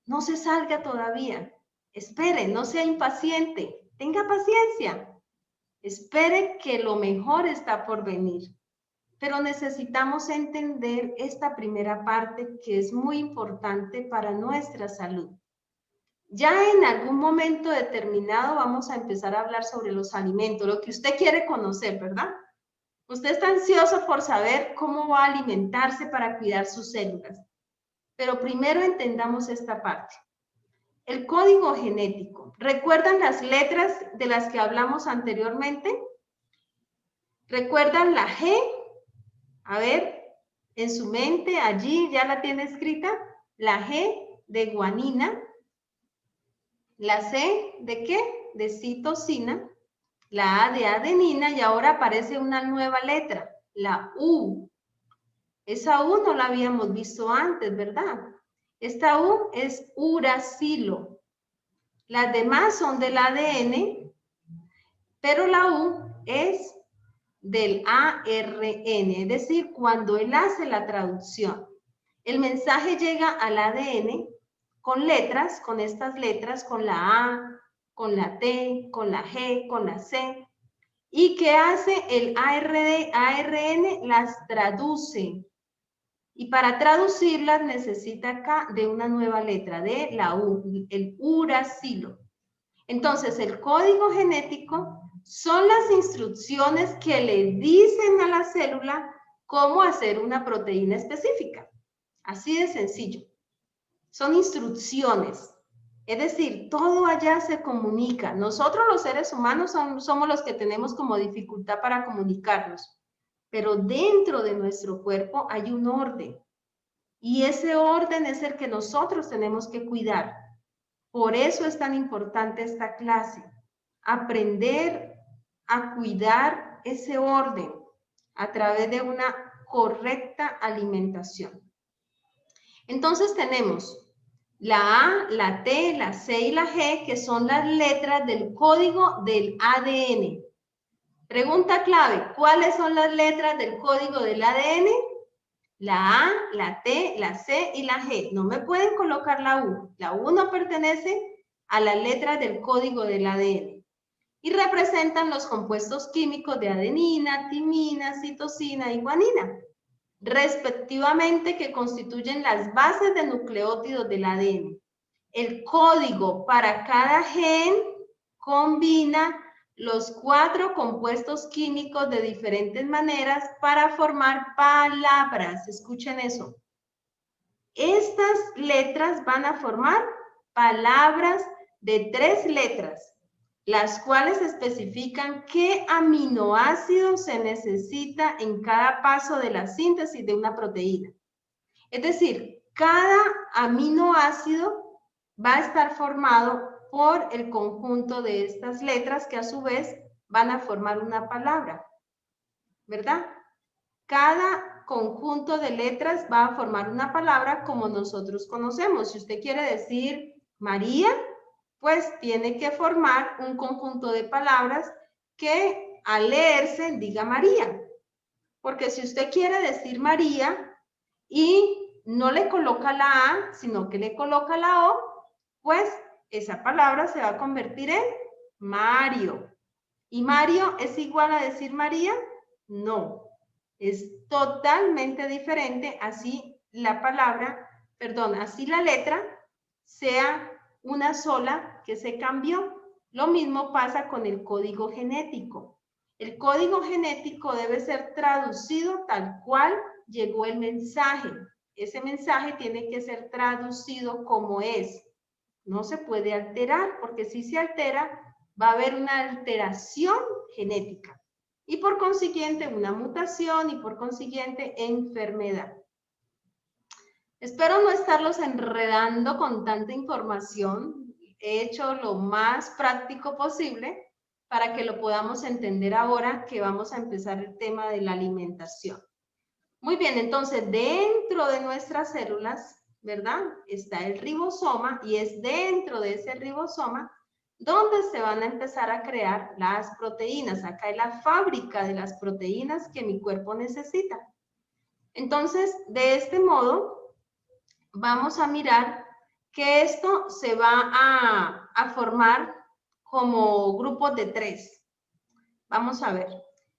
No se salga todavía. Espere, no sea impaciente. Tenga paciencia. Espere que lo mejor está por venir. Pero necesitamos entender esta primera parte que es muy importante para nuestra salud. Ya en algún momento determinado vamos a empezar a hablar sobre los alimentos, lo que usted quiere conocer, ¿verdad? Usted está ansioso por saber cómo va a alimentarse para cuidar sus células. Pero primero entendamos esta parte. El código genético. ¿Recuerdan las letras de las que hablamos anteriormente? ¿Recuerdan la G? A ver, en su mente, allí ya la tiene escrita. La G de guanina. La C de ¿qué? De citosina. La A de adenina y ahora aparece una nueva letra, la U. Esa U no la habíamos visto antes, ¿verdad? Esta U es uracilo. Las demás son del ADN, pero la U es del ARN, es decir, cuando él hace la traducción. El mensaje llega al ADN con letras, con estas letras, con la A, con la T, con la G, con la C. ¿Y qué hace el ARN? Las traduce. Y para traducirlas necesita acá de una nueva letra, de la U, el uracilo. Entonces, el código genético son las instrucciones que le dicen a la célula cómo hacer una proteína específica. Así de sencillo. Son instrucciones. Es decir, todo allá se comunica. Nosotros los seres humanos somos los que tenemos como dificultad para comunicarnos. Pero dentro de nuestro cuerpo hay un orden. Y ese orden es el que nosotros tenemos que cuidar. Por eso es tan importante esta clase. Aprender a cuidar ese orden. a través de una correcta alimentación. Entonces tenemos la A, la T, la C y la G, que son las letras del código del ADN. Pregunta clave, ¿cuáles son las letras del código del ADN? La A, la T, la C y la G. No me pueden colocar la U. La U no pertenece a las letras del código del ADN. Y representan los compuestos químicos de adenina, timina, citosina y guanina, respectivamente, que constituyen las bases de nucleótidos del ADN. El código para cada gen combina los 4 compuestos químicos de diferentes maneras para formar palabras. Escuchen eso. Estas letras van a formar palabras de 3 letras, las cuales especifican qué aminoácido se necesita en cada paso de la síntesis de una proteína. Es decir, cada aminoácido va a estar formado por el conjunto de estas letras que a su vez van a formar una palabra, ¿verdad? Cada conjunto de letras va a formar una palabra como nosotros conocemos. Si usted quiere decir María, pues tiene que formar un conjunto de palabras que al leerse diga María. Porque si usted quiere decir María y no le coloca la A, sino que le coloca la O, pues esa palabra se va a convertir en Mario. ¿Y Mario es igual a decir María? No, es totalmente diferente, así la palabra, perdón, así la letra sea una sola que se cambió. Lo mismo pasa con el código genético. El código genético debe ser traducido tal cual llegó el mensaje. Ese mensaje tiene que ser traducido como es. No se puede alterar, porque si se altera, va a haber una alteración genética. Y por consiguiente, una mutación y por consiguiente, enfermedad. Espero no estarlos enredando con tanta información. He hecho lo más práctico posible para que lo podamos entender ahora que vamos a empezar el tema de la alimentación. Muy bien, entonces dentro de nuestras células, ¿verdad? Está el ribosoma y es dentro de ese ribosoma donde se van a empezar a crear las proteínas. Acá hay la fábrica de las proteínas que mi cuerpo necesita. Entonces, de este modo, vamos a mirar que esto se va a formar como grupos de 3. Vamos a ver.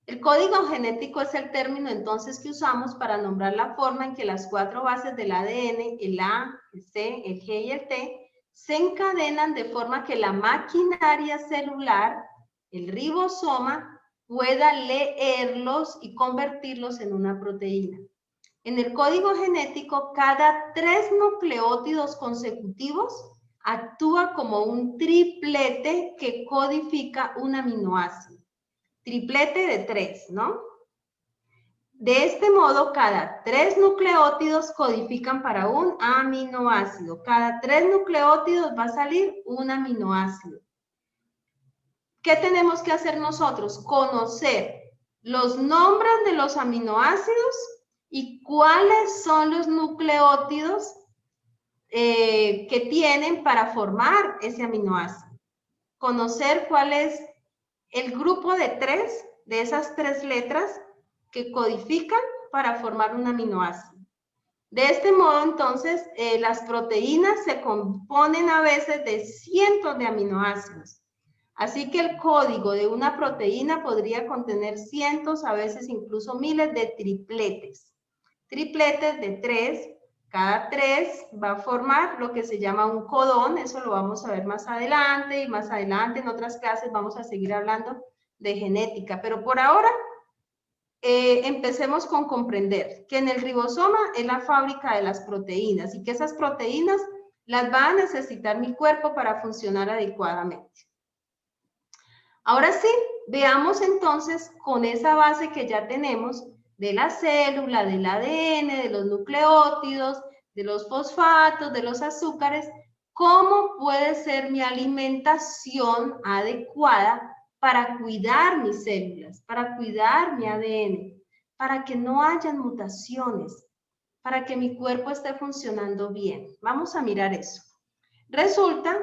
El código genético es el término entonces que usamos para nombrar la forma en que las 4 bases del ADN, el A, el C, el G y el T, se encadenan de forma que la maquinaria celular, el ribosoma, pueda leerlos y convertirlos en una proteína. En el código genético, cada 3 nucleótidos consecutivos actúa como un triplete que codifica un aminoácido. Triplete de 3, ¿no? De este modo, cada 3 nucleótidos codifican para un aminoácido. Cada 3 nucleótidos va a salir un aminoácido. ¿Qué tenemos que hacer nosotros? Conocer los nombres de los aminoácidos y cuáles son los nucleótidos que tienen para formar ese aminoácido. Conocer cuál es el grupo de 3 de esas 3 letras que codifican para formar un aminoácido. De este modo, entonces, las proteínas se componen a veces de cientos de aminoácidos. Así que el código de una proteína podría contener cientos, a veces incluso miles de tripletes. Tripletes de 3, cada 3 va a formar lo que se llama un codón, eso lo vamos a ver más adelante, y más adelante en otras clases vamos a seguir hablando de genética, pero por ahora empecemos con comprender que en el ribosoma es la fábrica de las proteínas y que esas proteínas las va a necesitar mi cuerpo para funcionar adecuadamente. Ahora sí, veamos entonces con esa base que ya tenemos de la célula, del ADN, de los nucleótidos, de los fosfatos, de los azúcares, cómo puede ser mi alimentación adecuada para cuidar mis células, para cuidar mi ADN. para que no hayan mutaciones, para que mi cuerpo esté funcionando bien. Vamos a mirar eso. Resulta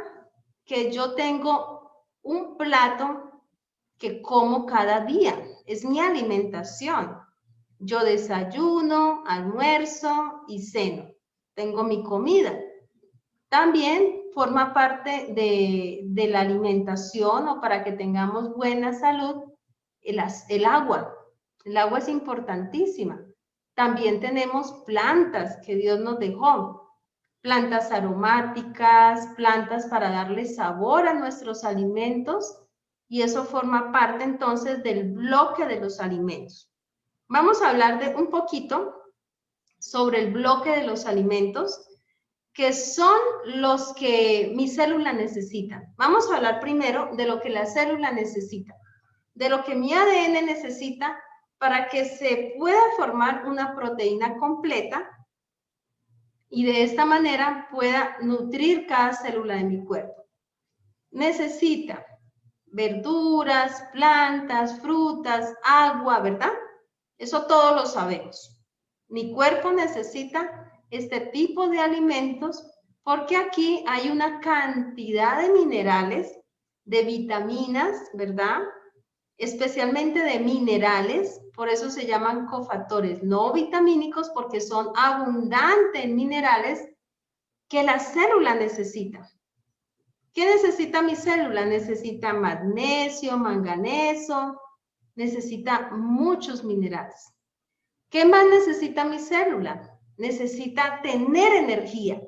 que yo tengo un plato que como cada día, es mi alimentación. Yo desayuno, almuerzo y ceno. Tengo mi comida. También forma parte de la alimentación o para que tengamos buena salud el agua. El agua es importantísima. También tenemos plantas que Dios nos dejó. Plantas aromáticas, plantas para darle sabor a nuestros alimentos, y eso forma parte entonces del bloque de los alimentos. Vamos a hablar de un poquito sobre el bloque de los alimentos, que son los que mi célula necesita. Vamos a hablar primero de lo que la célula necesita, de lo que mi ADN necesita para que se pueda formar una proteína completa y de esta manera pueda nutrir cada célula de mi cuerpo. Necesita verduras, plantas, frutas, agua, ¿verdad? Eso todos lo sabemos. Mi cuerpo necesita este tipo de alimentos porque aquí hay una cantidad de minerales, de vitaminas, ¿verdad? Especialmente de minerales, por eso se llaman cofactores no vitamínicos, porque son abundantes en minerales que la célula necesita. ¿Qué necesita mi célula? Necesita magnesio, manganeso, necesita muchos minerales. ¿Qué más necesita mi célula? Necesita tener energía.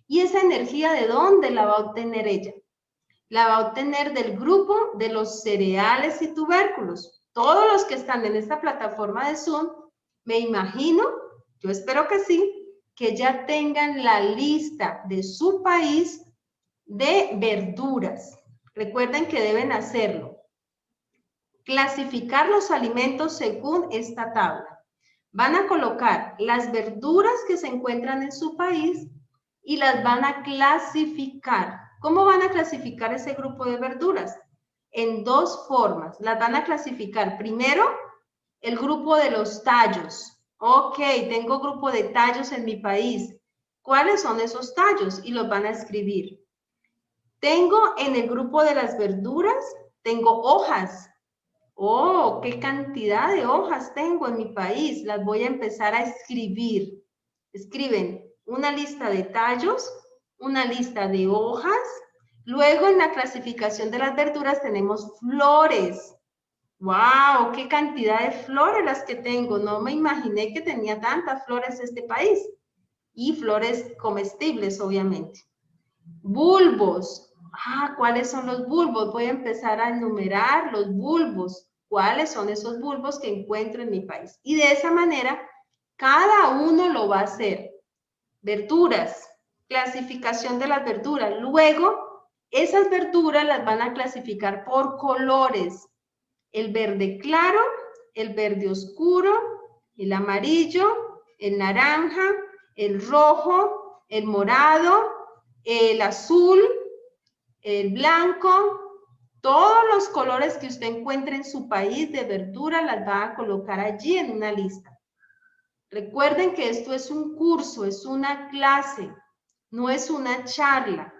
¿Y esa energía de dónde la va a obtener ella? La va a obtener del grupo de los cereales y tubérculos. Todos los que están en esta plataforma de Zoom, me imagino, yo espero que sí, que ya tengan la lista de su país de verduras. Recuerden que deben hacerlo. Clasificar los alimentos según esta tabla. Van a colocar las verduras que se encuentran en su país y las van a clasificar. ¿Cómo van a clasificar ese grupo de verduras? En dos formas. Las van a clasificar. Primero, el grupo de los tallos. Ok, tengo grupo de tallos en mi país. ¿Cuáles son esos tallos? Y los van a escribir. Tengo en el grupo de las verduras, tengo hojas. Oh, qué cantidad de hojas tengo en mi país. Las voy a empezar a escribir. Escriben una lista de tallos, una lista de hojas. Luego en la clasificación de las verduras tenemos flores. ¡Wow! ¡Qué cantidad de flores las que tengo! No me imaginé que tenía tantas flores este país. Y flores comestibles, obviamente. Bulbos. ¿Cuáles son los bulbos? Voy a empezar a enumerar los bulbos. ¿Cuáles son esos bulbos que encuentro en mi país? Y de esa manera, cada uno lo va a hacer. Verduras, clasificación de las verduras. Luego, esas verduras las van a clasificar por colores. El verde claro, el verde oscuro, el amarillo, el naranja, el rojo, el morado, el azul, el blanco. Todos los colores que usted encuentre en su país de verdura las va a colocar allí en una lista. Recuerden que esto es un curso, es una clase, no es una charla.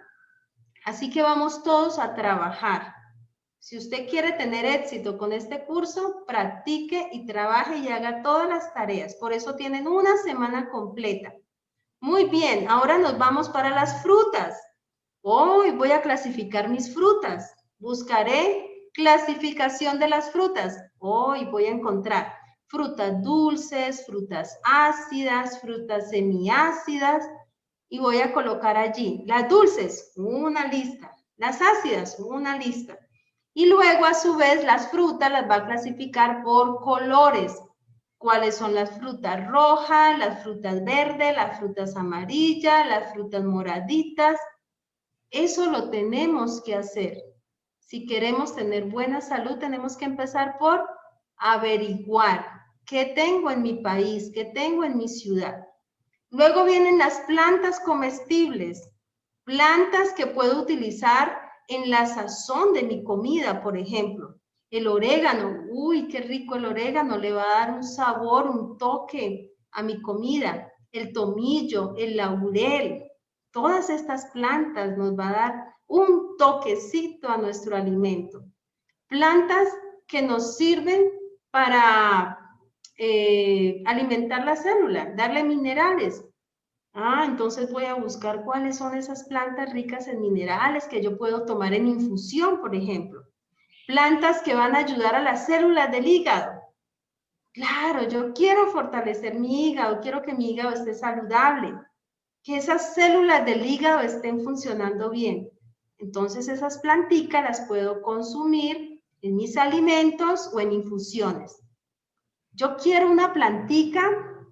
Así que vamos todos a trabajar. Si usted quiere tener éxito con este curso, practique y trabaje y haga todas las tareas. Por eso tienen una semana completa. Muy bien, ahora nos vamos para las frutas. Hoy voy a clasificar mis frutas. Buscaré clasificación de las frutas. Hoy voy a encontrar frutas dulces, frutas ácidas, frutas semiácidas y voy a colocar allí las dulces, una lista, las ácidas, una lista. Y luego a su vez las frutas las va a clasificar por colores. ¿Cuáles son las frutas rojas, las frutas verdes, las frutas amarillas, las frutas moraditas? Eso lo tenemos que hacer. Si queremos tener buena salud, tenemos que empezar por averiguar qué tengo en mi país, qué tengo en mi ciudad. Luego vienen las plantas comestibles, plantas que puedo utilizar en la sazón de mi comida, por ejemplo. El orégano, uy, qué rico el orégano, le va a dar un sabor, un toque a mi comida. El tomillo, el laurel, todas estas plantas nos va a dar un toquecito a nuestro alimento. Plantas que nos sirven para alimentar la célula, darle minerales. Entonces voy a buscar cuáles son esas plantas ricas en minerales que yo puedo tomar en infusión, por ejemplo. Plantas que van a ayudar a las células del hígado. Claro, yo quiero fortalecer mi hígado, quiero que mi hígado esté saludable, que esas células del hígado estén funcionando bien. Entonces esas plantitas las puedo consumir en mis alimentos o en infusiones. Yo quiero una plantica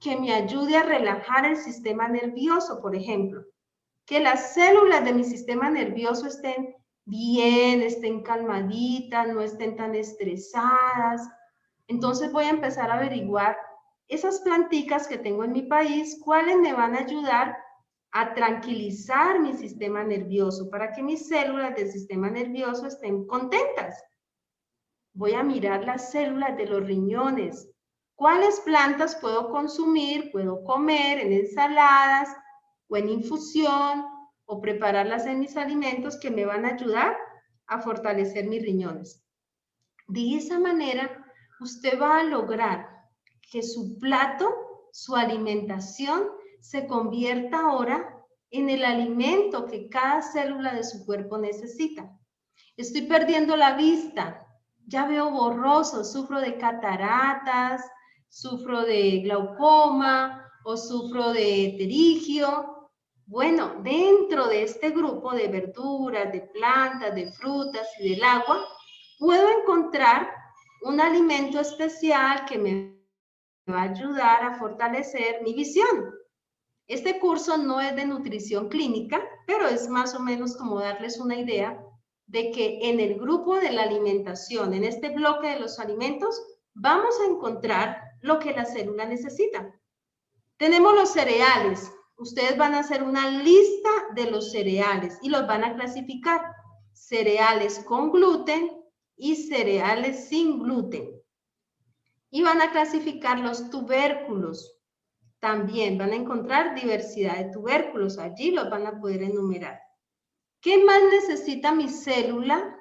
que me ayude a relajar el sistema nervioso, por ejemplo. Que las células de mi sistema nervioso estén bien, estén calmaditas, no estén tan estresadas. Entonces voy a empezar a averiguar esas planticas que tengo en mi país, cuáles me van a ayudar a tranquilizar mi sistema nervioso para que mis células del sistema nervioso estén contentas. Voy a mirar las células de los riñones. ¿Cuáles plantas puedo consumir, puedo comer en ensaladas o en infusión o prepararlas en mis alimentos que me van a ayudar a fortalecer mis riñones? De esa manera, usted va a lograr que su plato, su alimentación, se convierta ahora en el alimento que cada célula de su cuerpo necesita. Estoy perdiendo la vista, ya veo borroso, sufro de cataratas, sufro de glaucoma o sufro de pterigio. Bueno, dentro de este grupo de verduras, de plantas, de frutas y del agua, puedo encontrar un alimento especial que me va a ayudar a fortalecer mi visión. Este curso no es de nutrición clínica, pero es más o menos como darles una idea de que en el grupo de la alimentación, en este bloque de los alimentos, vamos a encontrar lo que la célula necesita. Tenemos los cereales. Ustedes van a hacer una lista de los cereales y los van a clasificar. Cereales con gluten y cereales sin gluten. Y van a clasificar los tubérculos. También van a encontrar diversidad de tubérculos. Allí los van a poder enumerar. ¿Qué más necesita mi célula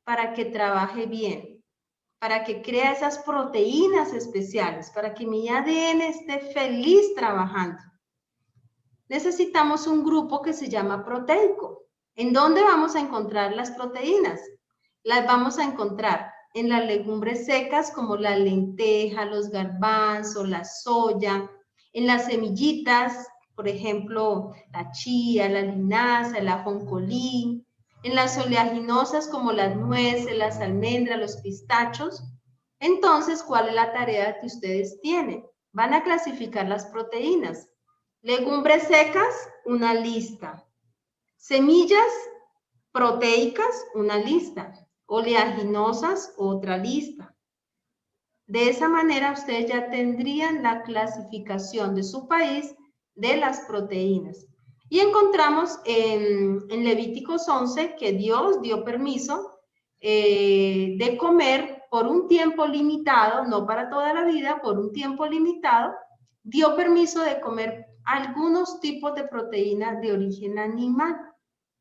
para que trabaje bien? Para que crea esas proteínas especiales, para que mi ADN esté feliz trabajando. Necesitamos un grupo que se llama proteico. ¿En dónde vamos a encontrar las proteínas? Las vamos a encontrar en las legumbres secas como la lenteja, los garbanzos, la soya, en las semillitas, por ejemplo, la chía, la linaza, el ajonjolí, en las oleaginosas como las nueces, las almendras, los pistachos. Entonces, ¿cuál es la tarea que ustedes tienen? Van a clasificar las proteínas. Legumbres secas, una lista. Semillas proteicas, una lista. Oleaginosas, otra lista. De esa manera ustedes ya tendrían la clasificación de su país de las proteínas. Y encontramos en Levíticos 11 que Dios dio permiso de comer por un tiempo limitado, no para toda la vida, por un tiempo limitado, dio permiso de comer algunos tipos de proteínas de origen animal.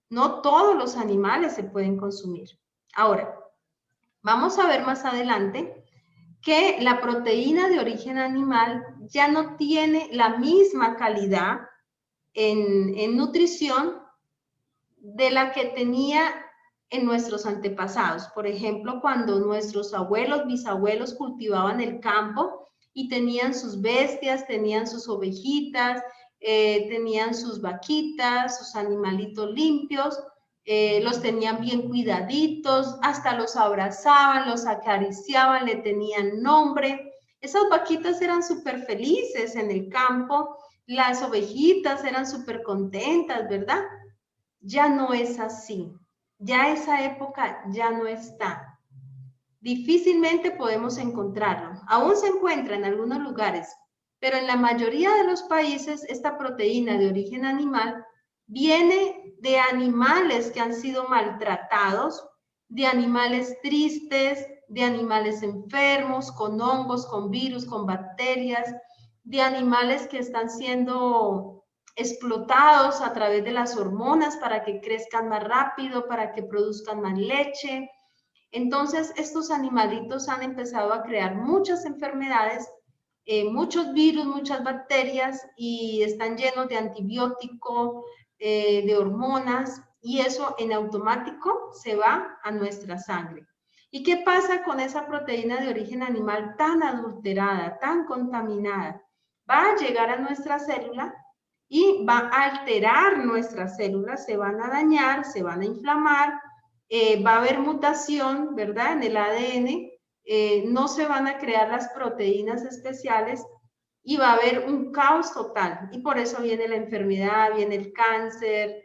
No todos los animales se pueden consumir. Ahora, vamos a ver más adelante que la proteína de origen animal ya no tiene la misma calidad en nutrición de la que tenía en nuestros antepasados. Por ejemplo, cuando nuestros abuelos, bisabuelos cultivaban el campo y tenían sus bestias, tenían sus ovejitas, tenían sus vaquitas, sus animalitos limpios, los tenían bien cuidaditos, hasta los abrazaban, los acariciaban, le tenían nombre. Esas vaquitas eran súper felices en el campo, las ovejitas eran súper contentas, ¿verdad? Ya no es así. Ya esa época ya no está. Difícilmente podemos encontrarlo. Aún se encuentra en algunos lugares, pero en la mayoría de los países esta proteína de origen animal viene de animales que han sido maltratados de animales tristes, de animales enfermos, con hongos, con virus, con bacterias, de animales que están siendo explotados a través de las hormonas para que crezcan más rápido, para que produzcan más leche. Entonces, estos animalitos han empezado a crear muchas enfermedades, muchos virus, muchas bacterias, y están llenos de antibiótico, de hormonas, y eso en automático se va a nuestra sangre. ¿Y qué pasa con esa proteína de origen animal tan adulterada, tan contaminada? Va a llegar a nuestra célula y va a alterar nuestras células, se van a dañar, se van a inflamar, va a haber mutación, ¿verdad? En el ADN, no se van a crear las proteínas especiales y va a haber un caos total. Y por eso viene la enfermedad, viene el cáncer,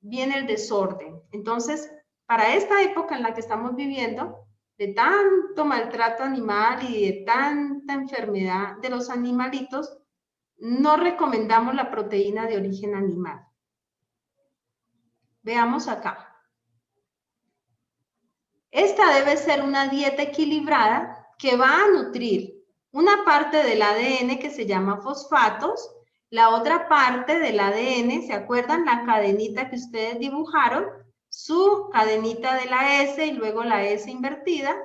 viene el desorden. Entonces, para esta época en la que estamos viviendo, de tanto maltrato animal y de tanta enfermedad de los animalitos, no recomendamos la proteína de origen animal. Veamos acá. Esta debe ser una dieta equilibrada que va a nutrir una parte del ADN que se llama fosfatos, la otra parte del ADN, ¿se acuerdan? La cadenita que ustedes dibujaron, su cadenita de la S y luego la S invertida.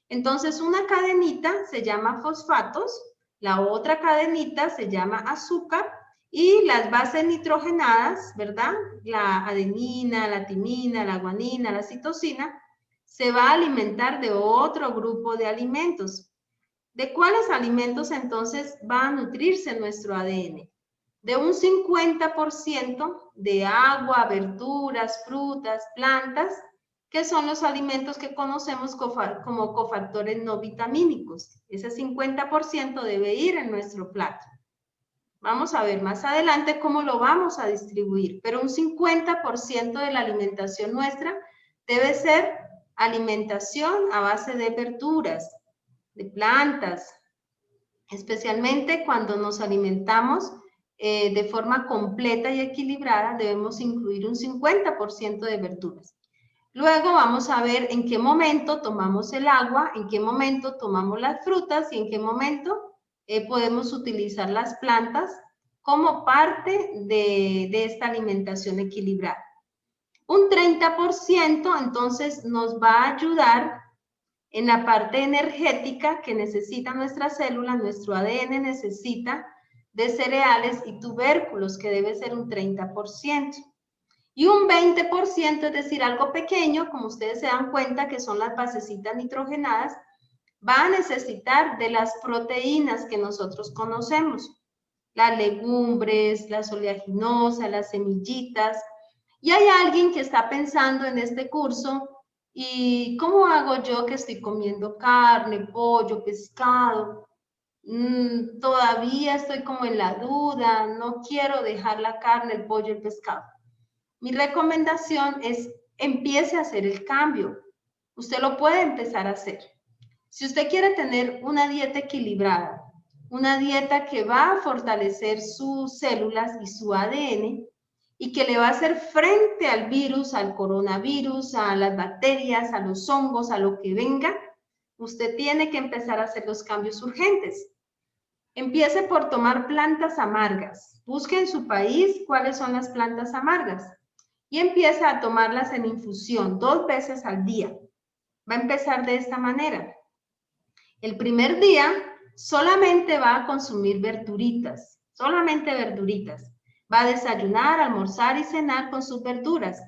Entonces, una cadenita se llama fosfatos, la otra cadenita se llama azúcar y las bases nitrogenadas, ¿verdad? La adenina, la timina, la guanina, la citosina, se va a alimentar de otro grupo de alimentos. ¿De cuáles alimentos entonces va a nutrirse nuestro ADN? De un 50% de agua, verduras, frutas, plantas, que son los alimentos que conocemos como cofactores no vitamínicos. Ese 50% debe ir en nuestro plato. Vamos a ver más adelante cómo lo vamos a distribuir, pero un 50% de la alimentación nuestra debe ser alimentación a base de verduras, de plantas, especialmente cuando nos alimentamos de forma completa y equilibrada, debemos incluir un 50% de verduras. Luego vamos a ver en qué momento tomamos el agua, en qué momento tomamos las frutas y en qué momento podemos utilizar las plantas como parte de esta alimentación equilibrada. Un 30% entonces nos va a ayudar en la parte energética que necesita nuestra célula, nuestro ADN necesita de cereales y tubérculos, que debe ser un 30%. Y un 20%, es decir, algo pequeño, como ustedes se dan cuenta que son las basecitas nitrogenadas, va a necesitar de las proteínas que nosotros conocemos, las legumbres, las oleaginosas, las semillitas. Y hay alguien que está pensando en este curso, ¿y cómo hago yo que estoy comiendo carne, pollo, pescado? Todavía estoy como en la duda, no quiero dejar la carne, el pollo, el pescado. Mi recomendación es empiece a hacer el cambio. Usted lo puede empezar a hacer. Si usted quiere tener una dieta equilibrada, una dieta que va a fortalecer sus células y su ADN y que le va a hacer frente al virus, al coronavirus, a las bacterias, a los hongos, a lo que venga, usted tiene que empezar a hacer los cambios urgentes. Empiece por tomar plantas amargas. Busque en su país cuáles son las plantas amargas y empieza a tomarlas en infusión 2 veces al día. Va a empezar de esta manera. El primer día solamente va a consumir verduritas, solamente verduritas. Va a desayunar, almorzar y cenar con sus verduras.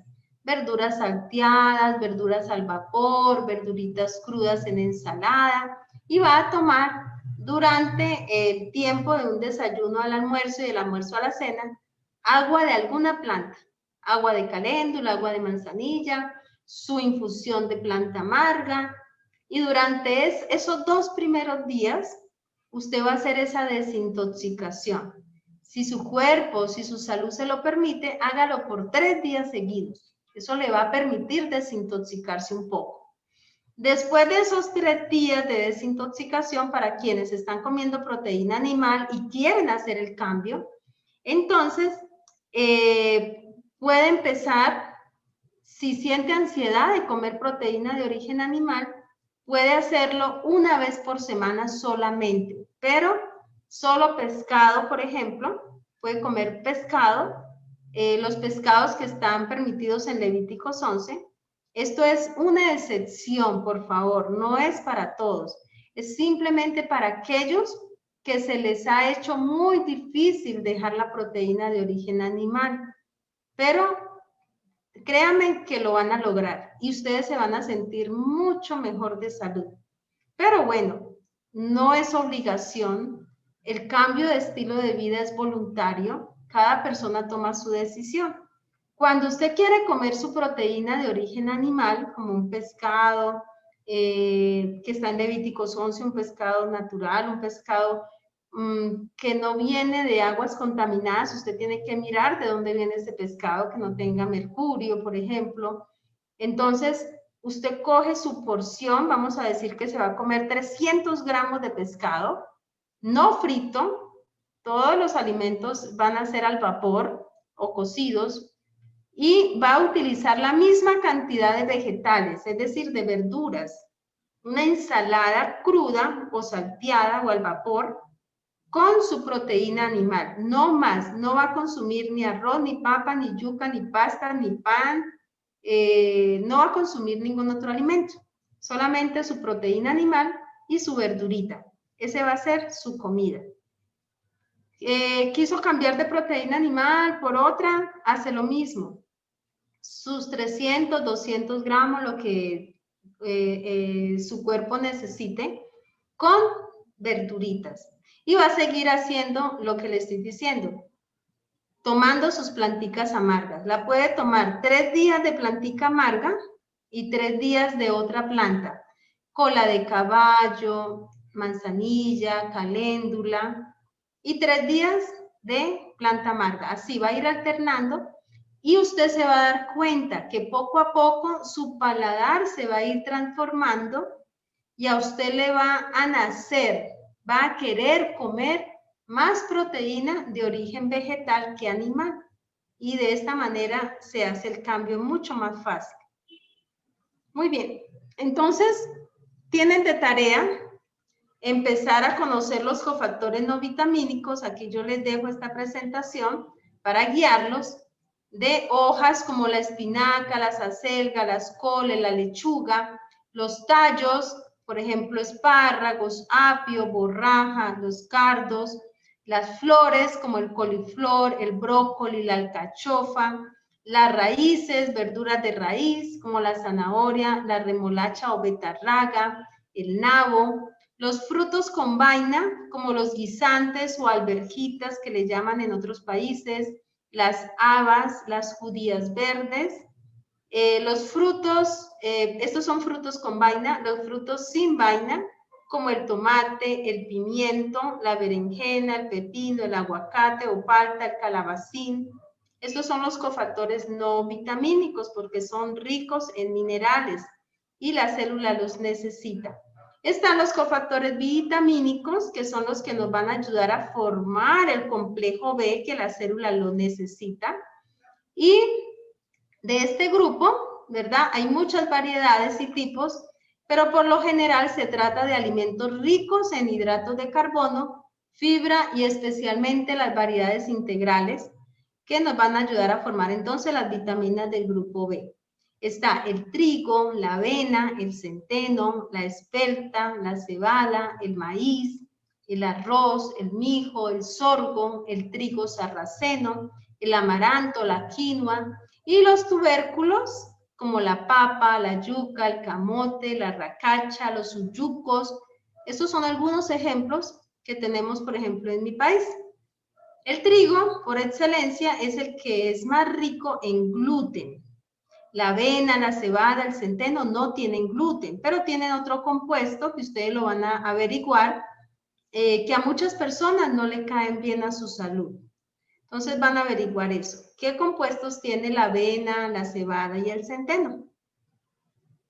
Verduras salteadas, verduras al vapor, verduritas crudas en ensalada. Y va a tomar durante el tiempo de un desayuno al almuerzo y del almuerzo a la cena, agua de alguna planta. Agua de caléndula, agua de manzanilla, su infusión de planta amarga. Y durante esos 2 primeros días, usted va a hacer esa desintoxicación. Si su cuerpo, si su salud se lo permite, hágalo por 3 días seguidos. Eso le va a permitir desintoxicarse un poco. Después de esos 3 días de desintoxicación, para quienes están comiendo proteína animal y quieren hacer el cambio, entonces puede empezar Si siente ansiedad de comer proteína de origen animal, puede hacerlo una vez por semana solamente, pero solo pescado, por ejemplo, puede comer pescado, los pescados que están permitidos en Levíticos 11. Esto es una excepción, por favor, no es para todos, es simplemente para aquellos que se les ha hecho muy difícil dejar la proteína de origen animal, pero créanme que lo van a lograr y ustedes se van a sentir mucho mejor de salud. Pero bueno, no es obligación, el cambio de estilo de vida es voluntario, cada persona toma su decisión. Cuando usted quiere comer su proteína de origen animal, como un pescado que está en Levíticos 11, un pescado natural, un pescado que no viene de aguas contaminadas, usted tiene que mirar de dónde viene ese pescado, que no tenga mercurio, por ejemplo. Entonces, usted coge su porción, vamos a decir que se va a comer 300 gramos de pescado, no frito, todos los alimentos van a ser al vapor o cocidos, y va a utilizar la misma cantidad de vegetales, es decir, de verduras, una ensalada cruda o salteada o al vapor, con su proteína animal, no más, no va a consumir ni arroz, ni papa, ni yuca, ni pasta, ni pan, no va a consumir ningún otro alimento, solamente su proteína animal y su verdurita. Ese va a ser su comida. Quiso cambiar de proteína animal por otra, hace lo mismo. Sus 300, 200 gramos, lo que su cuerpo necesite, con verduritas. Y va a seguir haciendo lo que le estoy diciendo, tomando sus planticas amargas. La puede tomar 3 días de plantica amarga y 3 días de otra planta. Cola de caballo, manzanilla, caléndula y 3 días de planta amarga. Así va a ir alternando y usted se va a dar cuenta que poco a poco su paladar se va a ir transformando y a usted le va a nacer, va a querer comer más proteína de origen vegetal que animal. Y de esta manera se hace el cambio mucho más fácil. Muy bien, entonces tienen de tarea empezar a conocer los cofactores no vitamínicos. Aquí yo les dejo esta presentación para guiarlos, de hojas como la espinaca, las acelgas, las coles, la lechuga, los tallos, por ejemplo, espárragos, apio, borraja, los cardos, las flores como el coliflor, el brócoli, la alcachofa, las raíces, verduras de raíz como la zanahoria, la remolacha o betarraga, el nabo, los frutos con vaina como los guisantes o alverjitas que le llaman en otros países, las habas, las judías verdes, los frutos, estos son frutos con vaina, los frutos sin vaina, como el tomate, el pimiento, la berenjena, el pepino, el aguacate o palta, el calabacín. Estos son los cofactores no vitamínicos porque son ricos en minerales y la célula los necesita. Están los cofactores vitamínicos, que son los que nos van a ayudar a formar el complejo B, que la célula lo necesita. Y de este grupo, ¿verdad? Hay muchas variedades y tipos, pero por lo general se trata de alimentos ricos en hidratos de carbono, fibra y especialmente las variedades integrales que nos van a ayudar a formar entonces las vitaminas del grupo B. Está el trigo, la avena, el centeno, la espelta, la cebada, el maíz, el arroz, el mijo, el sorgo, el trigo sarraceno, el amaranto, la quinoa y los tubérculos como la papa, la yuca, el camote, la racacha, los uyucos. Estos son algunos ejemplos que tenemos, por ejemplo, en mi país. El trigo, por excelencia, es el que es más rico en gluten. La avena, la cebada, el centeno no tienen gluten, pero tienen otro compuesto que ustedes lo van a averiguar, que a muchas personas no le caen bien a su salud. Entonces van a averiguar eso. ¿Qué compuestos tiene la avena, la cebada y el centeno?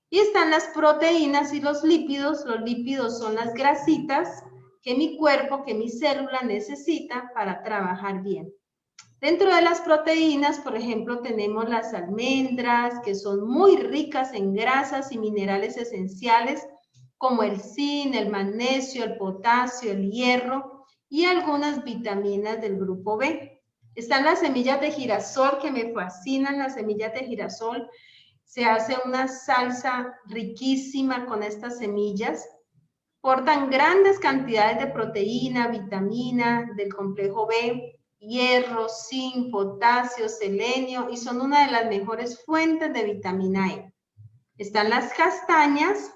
Y están las proteínas y los lípidos. Los lípidos son las grasitas que mi cuerpo, que mi célula necesita para trabajar bien. Dentro de las proteínas, por ejemplo, tenemos las almendras, que son muy ricas en grasas y minerales esenciales, como el zinc, el magnesio, el potasio, el hierro y algunas vitaminas del grupo B. Están las semillas de girasol, que me fascinan las semillas de girasol. Se hace una salsa riquísima con estas semillas. Portan grandes cantidades de proteína, vitamina, del complejo B, hierro, zinc, potasio, selenio y son una de las mejores fuentes de vitamina E. Están las castañas,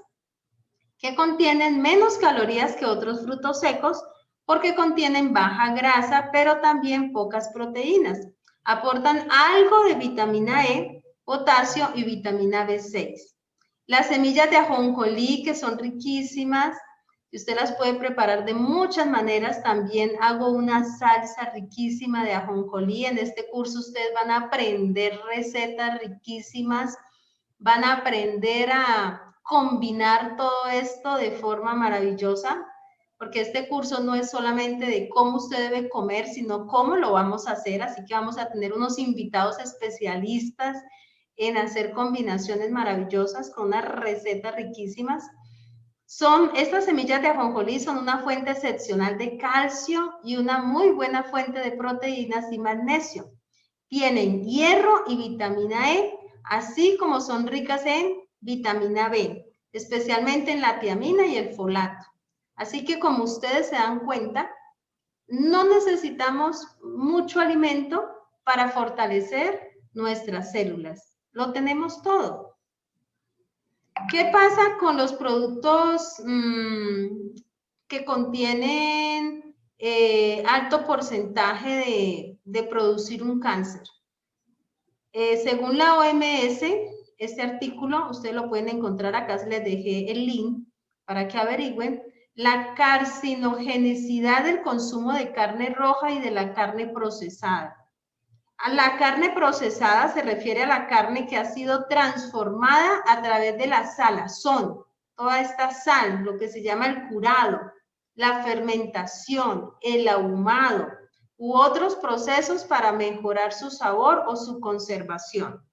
que contienen menos calorías que otros frutos secos porque contienen baja grasa, pero también pocas proteínas. Aportan algo de vitamina E, potasio y vitamina B6. Las semillas de ajonjolí, que son riquísimas, y usted las puede preparar de muchas maneras. También hago una salsa riquísima de ajonjolí. En este curso ustedes van a aprender recetas riquísimas, van a aprender a combinar todo esto de forma maravillosa, porque este curso no es solamente de cómo usted debe comer, sino cómo lo vamos a hacer. Así que vamos a tener unos invitados especialistas en hacer combinaciones maravillosas con unas recetas riquísimas. Estas semillas de ajonjolí son una fuente excepcional de calcio y una muy buena fuente de proteínas y magnesio. Tienen hierro y vitamina E, así como son ricas en vitamina B, especialmente en la tiamina y el folato. Así que, como ustedes se dan cuenta, no necesitamos mucho alimento para fortalecer nuestras células. Lo tenemos todo. ¿Qué pasa con los productos que contienen alto porcentaje de producir un cáncer? Según la OMS, este artículo, ustedes lo pueden encontrar acá, les dejé el link para que averigüen, la carcinogenicidad del consumo de carne roja y de la carne procesada. A la carne procesada se refiere a la carne que ha sido transformada a través de la salazón, toda esta sal, lo que se llama el curado, la fermentación, el ahumado u otros procesos para mejorar su sabor o su conservación.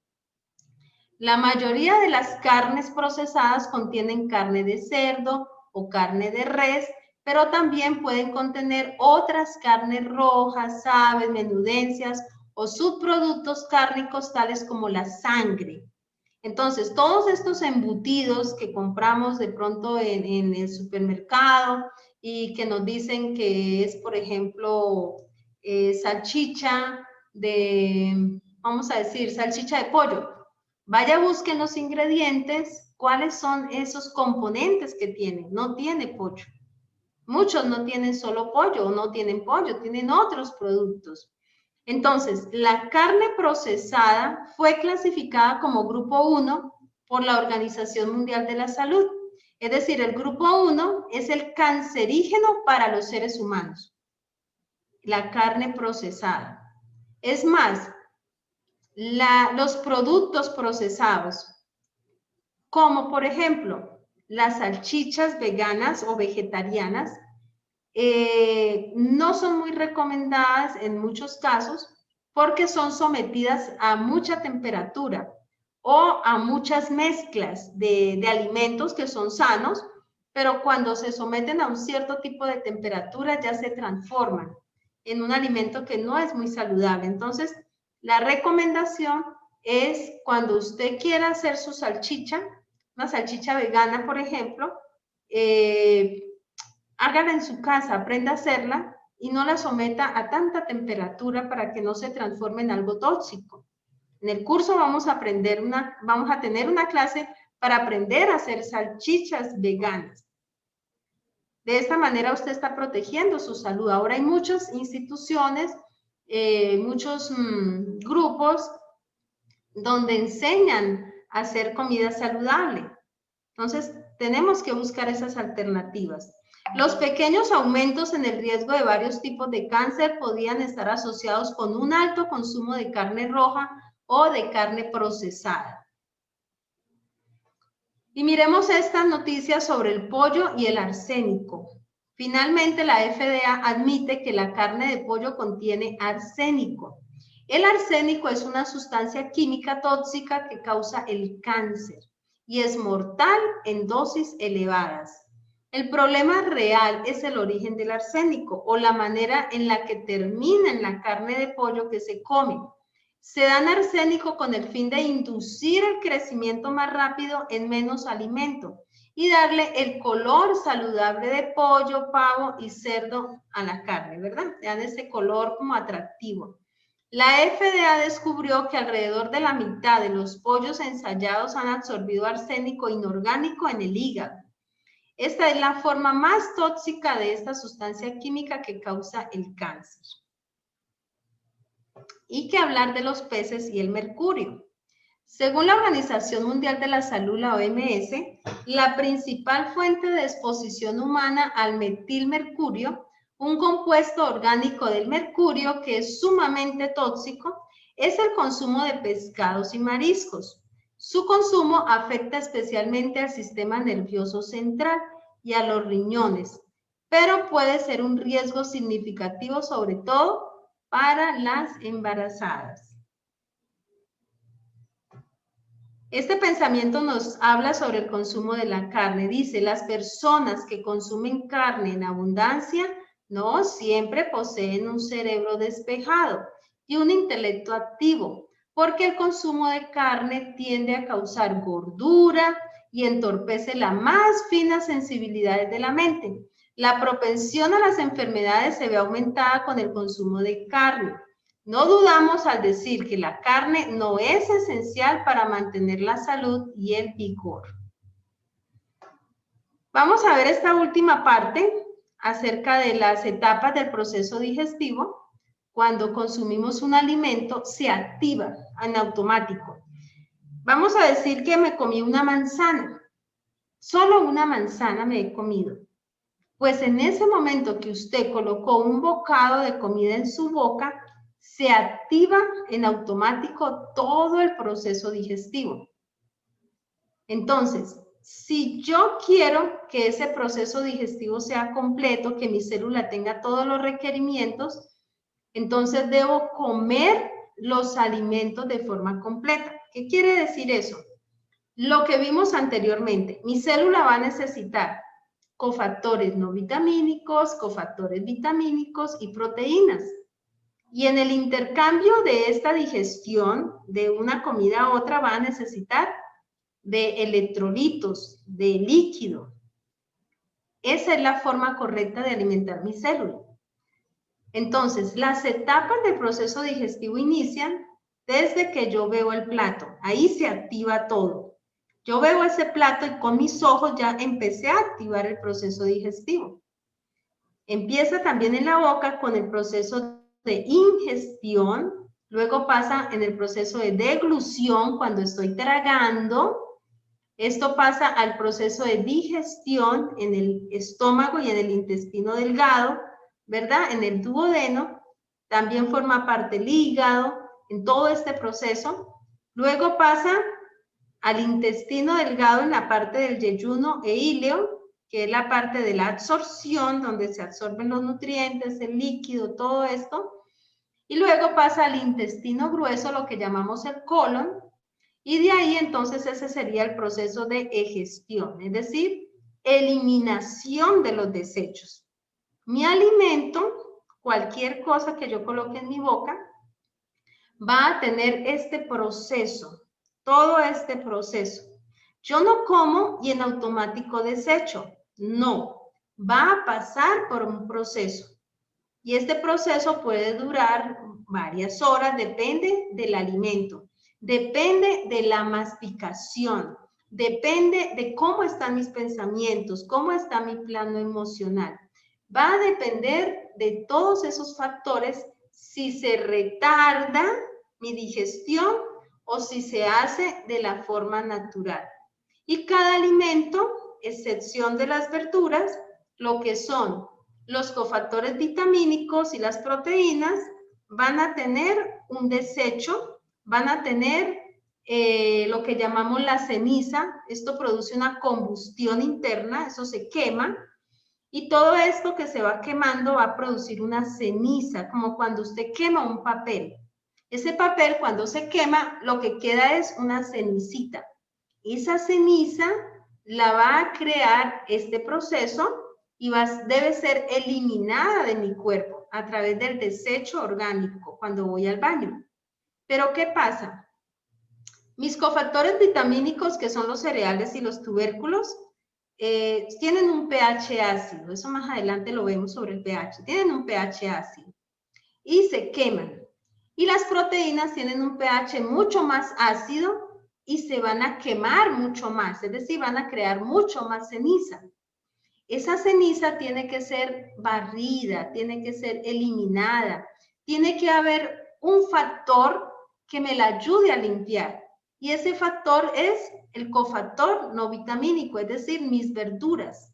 La mayoría de las carnes procesadas contienen carne de cerdo o carne de res, pero también pueden contener otras carnes rojas, aves, menudencias o subproductos cárnicos tales como la sangre. Entonces, todos estos embutidos que compramos de pronto en el supermercado y que nos dicen que es, por ejemplo, salchicha de, vamos a decir, salchicha de pollo. Vaya, busquen los ingredientes, cuáles son esos componentes que tiene. No tiene pollo. Muchos no tienen solo pollo o no tienen pollo, tienen otros productos. Entonces, la carne procesada fue clasificada como grupo 1 por la Organización Mundial de la Salud. Es decir, el grupo 1 es el cancerígeno para los seres humanos. La carne procesada. Es más, los productos procesados, como por ejemplo las salchichas veganas o vegetarianas, no son muy recomendadas en muchos casos porque son sometidas a mucha temperatura o a muchas mezclas de alimentos que son sanos, pero cuando se someten a un cierto tipo de temperatura ya se transforman en un alimento que no es muy saludable. Entonces, la recomendación es cuando usted quiera hacer su salchicha, una salchicha vegana, por ejemplo, hágala en su casa, aprenda a hacerla y no la someta a tanta temperatura para que no se transforme en algo tóxico. En el curso vamos a tener una clase para aprender a hacer salchichas veganas. De esta manera usted está protegiendo su salud. Ahora hay muchas instituciones, muchos grupos donde enseñan a hacer comida saludable. Entonces, tenemos que buscar esas alternativas. Los pequeños aumentos en el riesgo de varios tipos de cáncer podrían estar asociados con un alto consumo de carne roja o de carne procesada. Y miremos estas noticias sobre el pollo y el arsénico. Finalmente, la FDA admite que la carne de pollo contiene arsénico. El arsénico es una sustancia química tóxica que causa el cáncer y es mortal en dosis elevadas. El problema real es el origen del arsénico o la manera en la que termina en la carne de pollo que se come. Se dan arsénico con el fin de inducir el crecimiento más rápido en menos alimento y darle el color saludable de pollo, pavo y cerdo a la carne, ¿verdad? Le dan ese color como atractivo. La FDA descubrió que alrededor de la mitad de los pollos ensayados han absorbido arsénico inorgánico en el hígado. Esta es la forma más tóxica de esta sustancia química que causa el cáncer. Y que hablar de los peces y el mercurio. Según la Organización Mundial de la Salud, la OMS, la principal fuente de exposición humana al metilmercurio, un compuesto orgánico del mercurio que es sumamente tóxico, es el consumo de pescados y mariscos. Su consumo afecta especialmente al sistema nervioso central y a los riñones, pero puede ser un riesgo significativo, sobre todo para las embarazadas. Este pensamiento nos habla sobre el consumo de la carne. Dice, las personas que consumen carne en abundancia no siempre poseen un cerebro despejado y un intelecto activo, porque el consumo de carne tiende a causar gordura y entorpece las más finas sensibilidades de la mente. La propensión a las enfermedades se ve aumentada con el consumo de carne. No dudamos al decir que la carne no es esencial para mantener la salud y el vigor. Vamos a ver esta última parte acerca de las etapas del proceso digestivo. Cuando consumimos un alimento, se activa en automático. Vamos a decir que me comí una manzana. Solo una manzana me he comido. Pues en ese momento que usted colocó un bocado de comida en su boca, se activa en automático todo el proceso digestivo. Entonces, si yo quiero que ese proceso digestivo sea completo, que mi célula tenga todos los requerimientos, entonces debo comer los alimentos de forma completa. ¿Qué quiere decir eso? Lo que vimos anteriormente, mi célula va a necesitar cofactores no vitamínicos, cofactores vitamínicos y proteínas. Y en el intercambio de esta digestión de una comida a otra va a necesitar de electrolitos, de líquido. Esa es la forma correcta de alimentar mi célula. Entonces, las etapas del proceso digestivo inician desde que yo veo el plato. Ahí se activa todo. Yo veo ese plato y con mis ojos ya empecé a activar el proceso digestivo. Empieza también en la boca con el proceso de ingestión, luego pasa en el proceso de deglución cuando estoy tragando. Esto pasa al proceso de digestión en el estómago y en el intestino delgado, ¿verdad? En el duodeno, también forma parte el hígado, en todo este proceso. Luego pasa al intestino delgado en la parte del yeyuno e íleo, que es la parte de la absorción, donde se absorben los nutrientes, el líquido, todo esto. Y luego pasa al intestino grueso, lo que llamamos el colon, y de ahí entonces ese sería el proceso de egestión, es decir, eliminación de los desechos. Mi alimento, cualquier cosa que yo coloque en mi boca, va a tener este proceso, todo este proceso. Yo no como y en automático desecho, no, va a pasar por un proceso. Y este proceso puede durar varias horas, depende del alimento, depende de la masticación, depende de cómo están mis pensamientos, cómo está mi plano emocional. Va a depender de todos esos factores si se retarda mi digestión o si se hace de la forma natural. Y cada alimento, excepción de las verduras, lo que son los cofactores vitamínicos y las proteínas, van a tener un desecho, van a tener lo que llamamos la ceniza. Esto produce una combustión interna, eso se quema, y todo esto que se va quemando va a producir una ceniza, como cuando usted quema un papel. Ese papel cuando se quema, lo que queda es una cenicita. Esa ceniza la va a crear este proceso y debe ser eliminada de mi cuerpo a través del desecho orgánico cuando voy al baño. Pero ¿qué pasa? Mis cofactores vitamínicos, que son los cereales y los tubérculos, tienen un pH ácido. Eso más adelante lo vemos sobre el pH. Tienen un pH ácido y se queman. Y las proteínas tienen un pH mucho más ácido y se van a quemar mucho más, es decir, van a crear mucho más ceniza. Esa ceniza tiene que ser barrida, tiene que ser eliminada, tiene que haber un factor que me la ayude a limpiar. Y ese factor es el cofactor no vitamínico, es decir, mis verduras.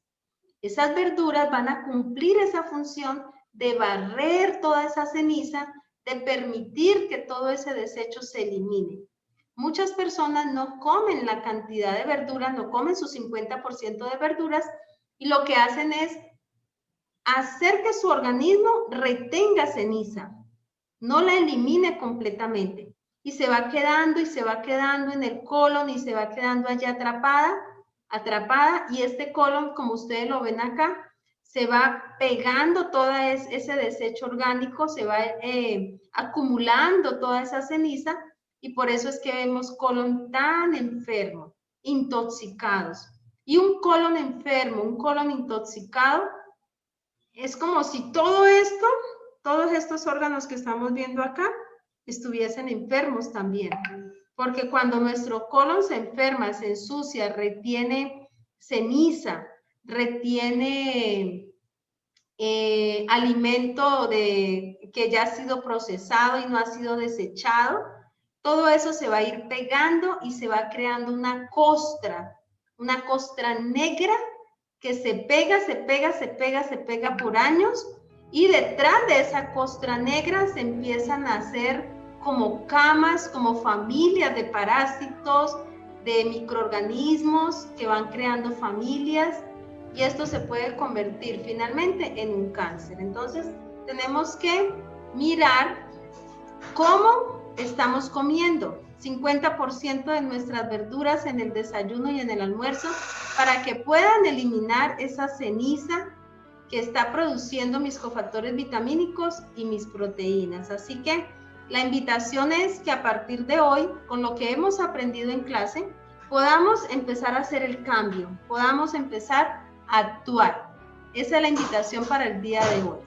Esas verduras van a cumplir esa función de barrer toda esa ceniza, de permitir que todo ese desecho se elimine. Muchas personas no comen la cantidad de verduras, no comen su 50% de verduras y lo que hacen es hacer que su organismo retenga ceniza, no la elimine completamente y se va quedando en el colon y se va quedando allá atrapada y este colon, como ustedes lo ven acá, se va pegando todo ese desecho orgánico, se va acumulando toda esa ceniza y por eso es que vemos colon tan enfermo, intoxicados. Y un colon enfermo, un colon intoxicado, es como si todo esto, todos estos órganos que estamos viendo acá, estuviesen enfermos también. Porque cuando nuestro colon se enferma, se ensucia, retiene ceniza, retiene alimento que ya ha sido procesado y no ha sido desechado, todo eso se va a ir pegando y se va creando una costra negra que se pega por años y detrás de esa costra negra se empiezan a hacer como camas, como familias de parásitos, de microorganismos que van creando familias y esto se puede convertir finalmente en un cáncer. Entonces tenemos que mirar cómo estamos comiendo. 50% de nuestras verduras en el desayuno y en el almuerzo para que puedan eliminar esa ceniza que está produciendo mis cofactores vitamínicos y mis proteínas. Así que la invitación es que a partir de hoy, con lo que hemos aprendido en clase, podamos empezar a hacer el cambio, podamos empezar a actuar. Esa es la invitación para el día de hoy.